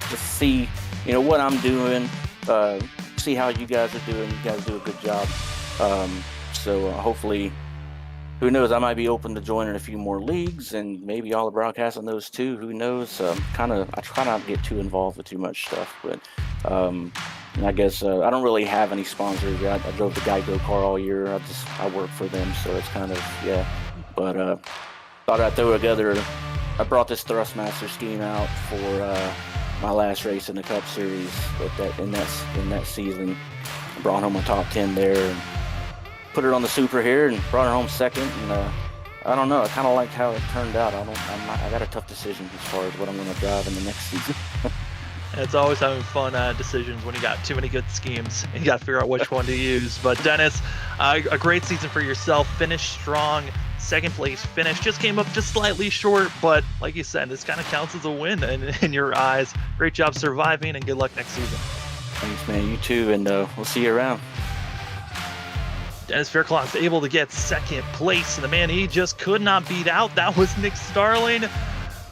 just see, what I'm doing, see how you guys are doing. You guys do a good job. So hopefully, who knows, I might be open to joining a few more leagues, and maybe all the broadcasts on those too. Who knows? I try not to get too involved with too much stuff, but And I guess I don't really have any sponsors yet. I drove the Geico car all year. I work for them, so it's kind of, yeah. But thought I'd throw together. I brought this Thrustmaster scheme out for my last race in the Cup Series in that season. I brought home a top 10 there and put it on the Super here and brought it home second. And I don't know. I kind of liked how it turned out. I got a tough decision as far as what I'm going to drive in the next season. It's always having fun decisions when you got too many good schemes. You got to figure out which one to use. But Dennis, a great season for yourself. Finished strong. Second place finish. Just came up just slightly short. But like you said, this kind of counts as a win in your eyes. Great job surviving, and good luck next season. Thanks, man. You too. And we'll see you around. Dennis Faircloth's able to get second place. And the man he just could not beat out, that was Nick Starling.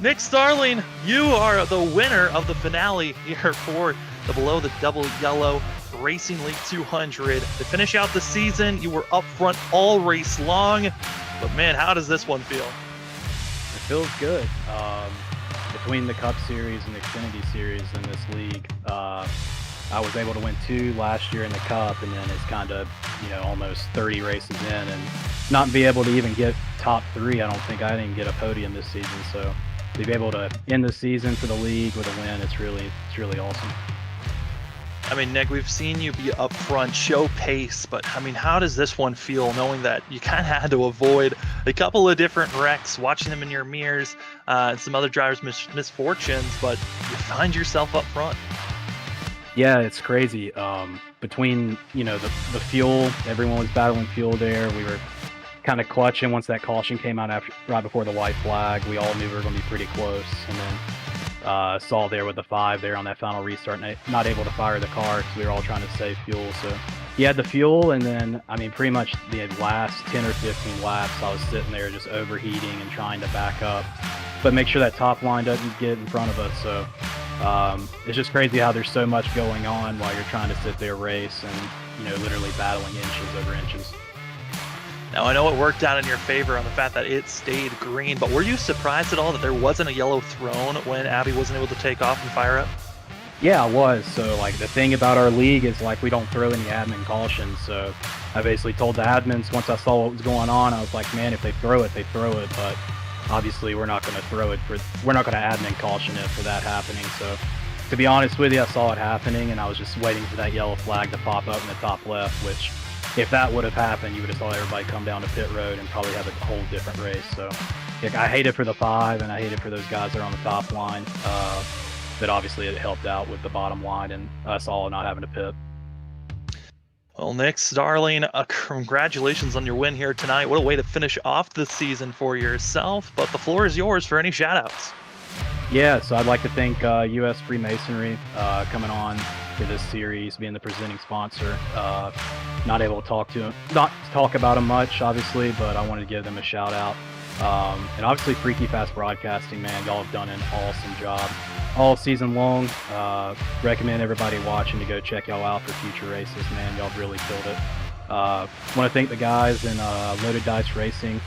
Nick Starling, you are the winner of the finale here for the Below the Double Yellow Racing League 200. To finish out the season, you were up front all race long. But man, how does this one feel? It feels good. Between the Cup Series and the Xfinity Series in this league, I was able to win 2 last year in the Cup, and then it's kind of, almost 30 races in, and not be able to even get top 3. I don't think I didn't get a podium this season. So to be able to end the season for the league with a win, it's really awesome. I mean, Nick, we've seen you be up front, show pace, but I mean, how does this one feel knowing that you kind of had to avoid a couple of different wrecks, watching them in your mirrors, and some other drivers' misfortunes, but you find yourself up front? Yeah, it's crazy. Between, the fuel, everyone was battling fuel there. We were kind of clutching once that caution came out right before the white flag. We all knew we were going to be pretty close. And then Saul there with the 5 there on that final restart, not able to fire the car because we were all trying to save fuel. So he had the fuel, and then, pretty much the last 10 or 15 laps, I was sitting there just overheating and trying to back up, but make sure that top line doesn't get in front of us. So it's just crazy how there's so much going on while you're trying to sit there race and, literally battling inches over inches. Now, I know it worked out in your favor on the fact that it stayed green, but were you surprised at all that there wasn't a yellow thrown when Abby wasn't able to take off and fire up? Yeah, I was. So, the thing about our league is, we don't throw any admin cautions. So I basically told the admins once I saw what was going on, I was like, man, if they throw it, they throw it. But obviously, we're not going to throw it we're not going to admin caution it for that happening. So to be honest with you, I saw it happening, and I was just waiting for that yellow flag to pop up in the top left, which if that would have happened, you would have saw everybody come down to pit road and probably have a whole different race. So I hate it for the 5, and I hate it for those guys that are on the top line. But obviously it helped out with the bottom line and us all not having to pit. Well, Nick Starling, congratulations on your win here tonight. What a way to finish off the season for yourself. But the floor is yours for any shout-outs. Yeah, so I'd like to thank U.S. Freemasonry coming on for this series, being the presenting sponsor. Not able to talk about them much, obviously, but I wanted to give them a shout-out. And obviously Freaky Fast Broadcasting, man, y'all have done an awesome job all season long. Recommend everybody watching to go check y'all out for future races, man. Y'all really killed it. Want to thank the guys in Loaded Dice Racing.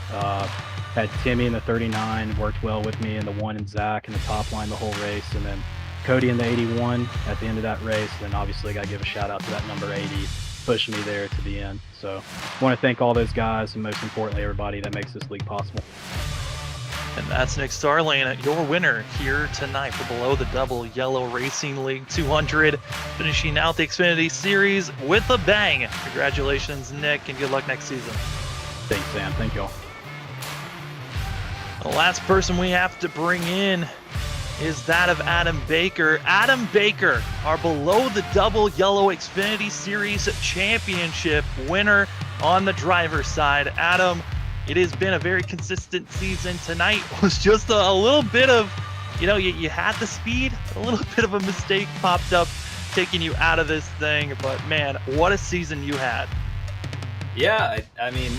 Had Timmy in the 39, worked well with me, and the 1 and Zach in the top line the whole race, and then Cody in the 81 at the end of that race. And then obviously got to give a shout out to that number 80, pushing me there to the end. So want to thank all those guys, and most importantly everybody that makes this league possible. And that's Nick Starling, your winner here tonight for Below the Double Yellow Racing League 200, finishing out the Xfinity Series with a bang. Congratulations, Nick, and good luck next season. Thanks, Sam. Thank y'all. The last person we have to bring in is that of Adam Baker. Adam Baker, our Below the Double Yellow Xfinity Series Championship winner on the driver's side. Adam, it has been a very consistent season. Tonight was just a little bit of, you had the speed, a little bit of a mistake popped up, taking you out of this thing. But man, what a season you had. Yeah, I mean,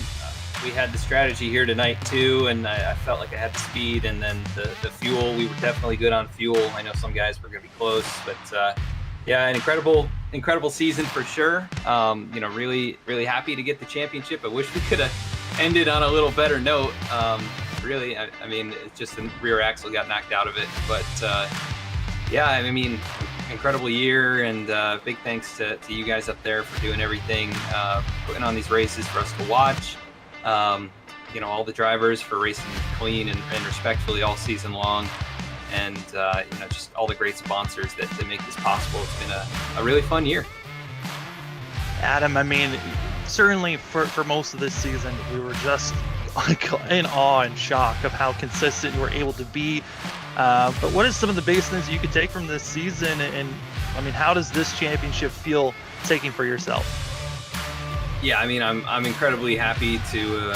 we had the strategy here tonight too, and I felt like I had the speed, and then the fuel, we were definitely good on fuel. I know some guys were going to be close, but yeah, an incredible season for sure. Really, really happy to get the championship. I wish we could have ended on a little better note. Really, I mean, it's just the rear axle got knocked out of it, but yeah, I mean, incredible year, and big thanks to you guys up there for doing everything, putting on these races for us to watch. All the drivers for racing clean and respectfully all season long, and just all the great sponsors that make this possible. It's been a really fun year. Adam, I mean, certainly for most of this season, we were just in awe and shock of how consistent you were able to be. But what is some of the biggest things you could take from this season? And I mean, how does this championship feel taking for yourself? Yeah, I mean, I'm incredibly happy to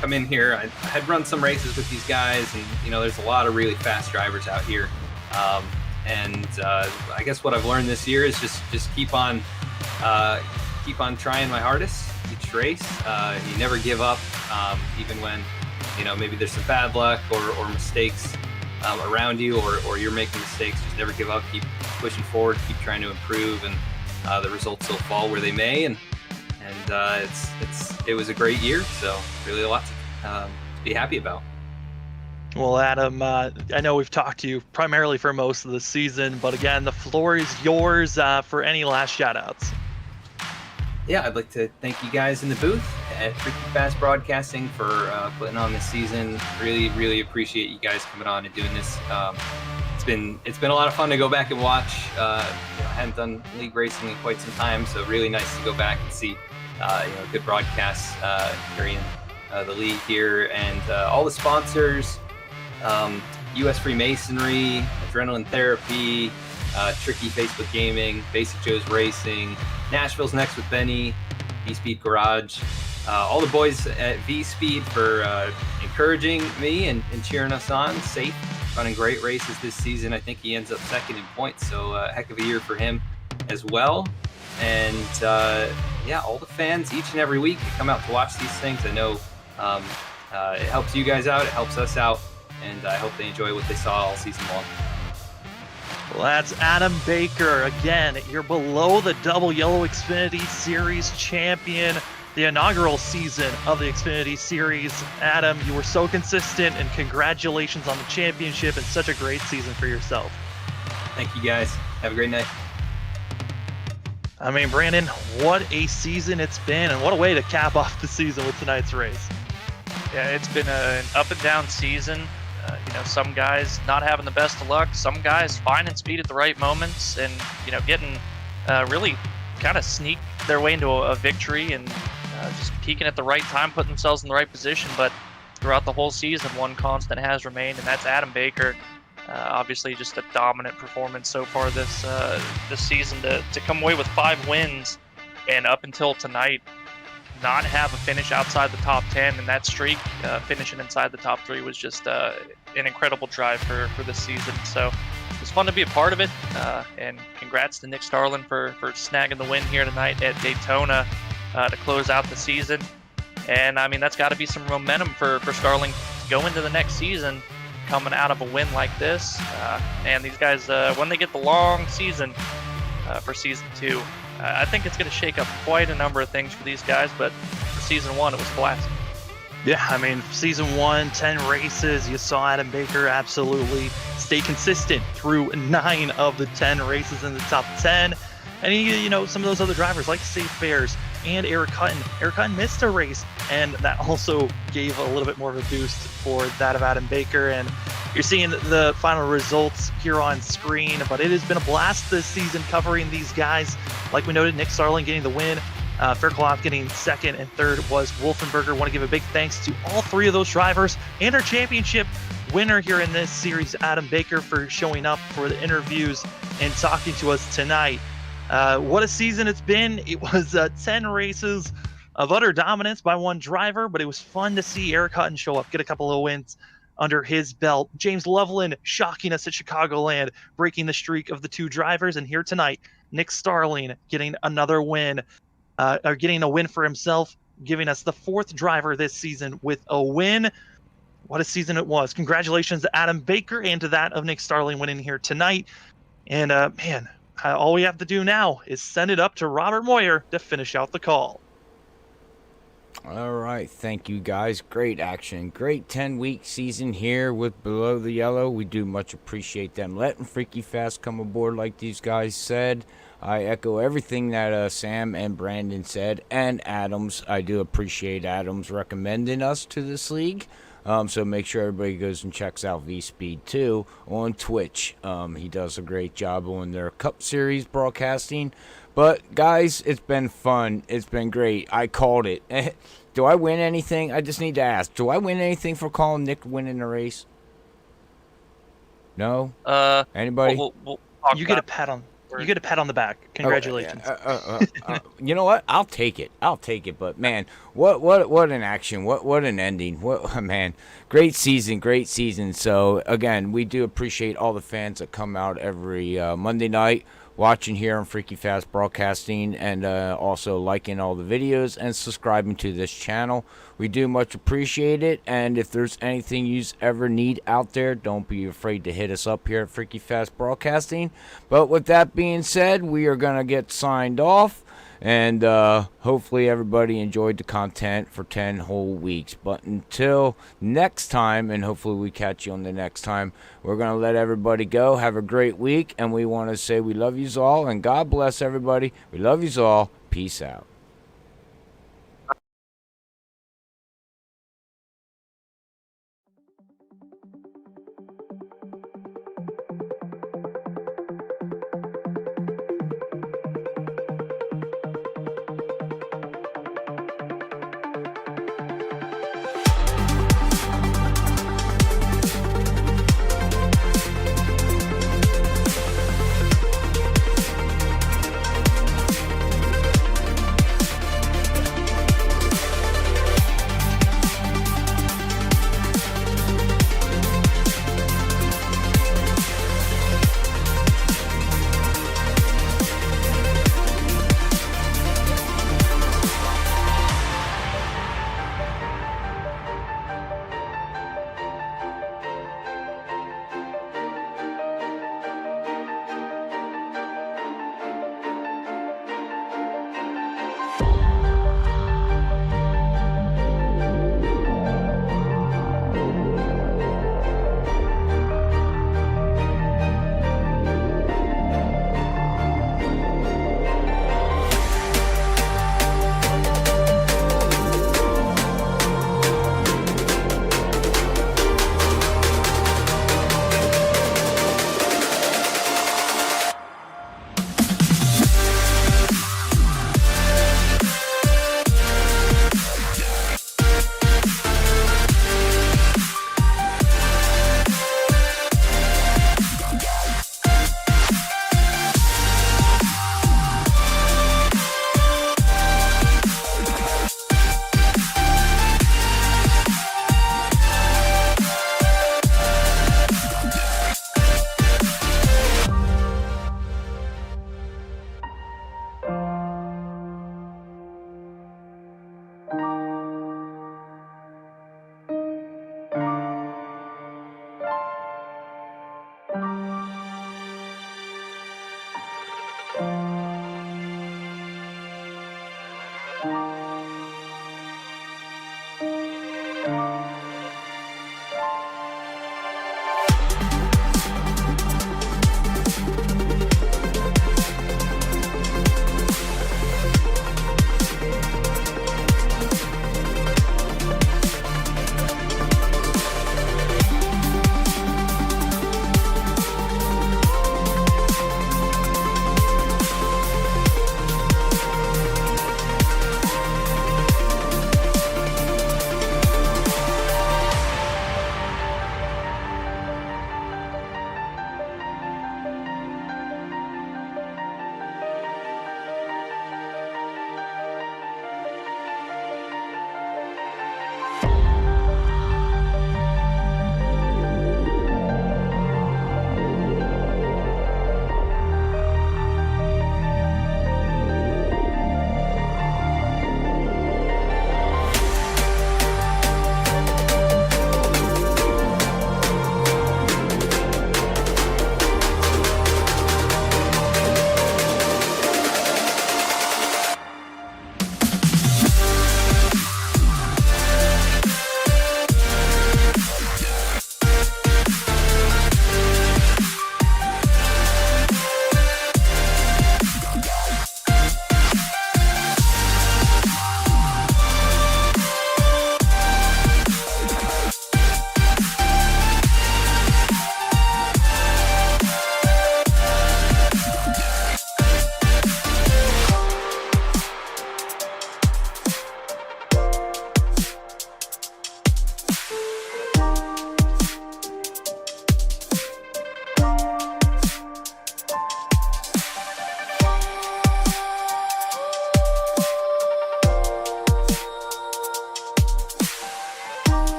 come in here. I had run some races with these guys, and there's a lot of really fast drivers out here. And I guess what I've learned this year is just keep on trying my hardest each race. You never give up, even when maybe there's some bad luck or mistakes around you, or you're making mistakes. Just never give up. Keep pushing forward. Keep trying to improve, and the results will fall where they may. And it was a great year, so really a lot to be happy about. Well, Adam, I know we've talked to you primarily for most of the season, but again, the floor is yours for any last shout-outs. Yeah, I'd like to thank you guys in the booth at Freaky Fast Broadcasting for putting on this season. Really, really appreciate you guys coming on and doing this. It's been a lot of fun to go back and watch. I hadn't done league racing in quite some time, so really nice to go back and see good broadcasts during the league here, and all the sponsors, US Freemasonry, Adrenaline Therapy, Tricky Facebook Gaming, Basic Joe's Racing, Nashville's Next with Benny, V-Speed Garage, all the boys at V-Speed for encouraging me and cheering us on. Safe, running great races this season. I think he ends up second in points, so a heck of a year for him as well. And all the fans each and every week that come out to watch these things. I know it helps you guys out, it helps us out, and I hope they enjoy what they saw all season long. Well, that's Adam Baker. Again, you're below the Double Yellow Xfinity Series champion, the inaugural season of the Xfinity Series. Adam, you were so consistent, and congratulations on the championship and such a great season for yourself. Thank you, guys. Have a great night. I mean, Brandon, what a season it's been, and what a way to cap off the season with tonight's race. Yeah, it's been an up and down season. Some guys not having the best of luck, some guys finding speed at the right moments, and getting really kind of sneak their way into a victory, and just peaking at the right time, putting themselves in the right position. But throughout the whole season, one constant has remained, and that's Adam Baker. Obviously, just a dominant performance so far this season to come away with 5 wins, and up until tonight, not have a finish outside the top 10, and that streak finishing inside the top 3 was just an incredible drive for this season. So it's fun to be a part of it, and congrats to Nick Starlin for snagging the win here tonight at Daytona to close out the season. And I mean, that's got to be some momentum for Starlin to go into the next season coming out of a win like this. And these guys, when they get the long season for season 2, I think it's going to shake up quite a number of things for these guys, but for season 1, it was a blast. Yeah, I mean, season 1, 10 races, you saw Adam Baker absolutely stay consistent through 9 of the 10 races in the top 10. And some of those other drivers like Safe Bears and Eric Hutton. Eric Hutton missed a race, and that also gave a little bit more of a boost for that of Adam Baker. And you're seeing the final results here on screen, but it has been a blast this season covering these guys. Like we noted, Nick Starlin getting the win, Faircloth getting second, and third was Wolfenberger. Want to give a big thanks to all 3 of those drivers and our championship winner here in this series, Adam Baker, for showing up for the interviews and talking to us tonight. What a season it's been. It was 10 races of utter dominance by one driver, but it was fun to see Eric Hutton show up, get a couple of wins under his belt. James Loveland shocking us at Chicagoland, breaking the streak of the 2 drivers. And here tonight, Nick Starling getting another win, or getting a win for himself, giving us the 4th driver this season with a win. What a season it was. Congratulations to Adam Baker and to that of Nick Starling winning here tonight. And all we have to do now is send it up to Robert Moyer to finish out the call. All right, thank you guys. Great action. Great 10-week season here with Below the Yellow. We do much appreciate them letting Freaky Fast come aboard like these guys said. I echo everything that Sam and Brandon said, and Adams. I do appreciate Adams recommending us to this league. So make sure everybody goes and checks out V-Speed too on Twitch. He does a great job on their Cup Series broadcasting. But guys, it's been fun. It's been great. I called it. Do I win anything? I just need to ask. Do I win anything for calling Nick winning the race? No? Anybody? We'll talk You get a about pat on. You get a pat on the back. Congratulations. You know what? I'll take it. I'll take it. But man, what an action! What an ending! What man, great season. So again, we do appreciate all the fans that come out every Monday night, watching here on Freaky Fast Broadcasting, and also liking all the videos and subscribing to this channel. We do much appreciate it, and if there's anything you ever need out there, don't be afraid to hit us up here at Freaky Fast Broadcasting. But with that being said, we are going to get signed off, and hopefully everybody enjoyed the content for 10 whole weeks. But until next time, and hopefully we catch you on the next time, we're going to let everybody go. Have a great week, and we want to say we love yous all, and God bless everybody. We love yous all. Peace out.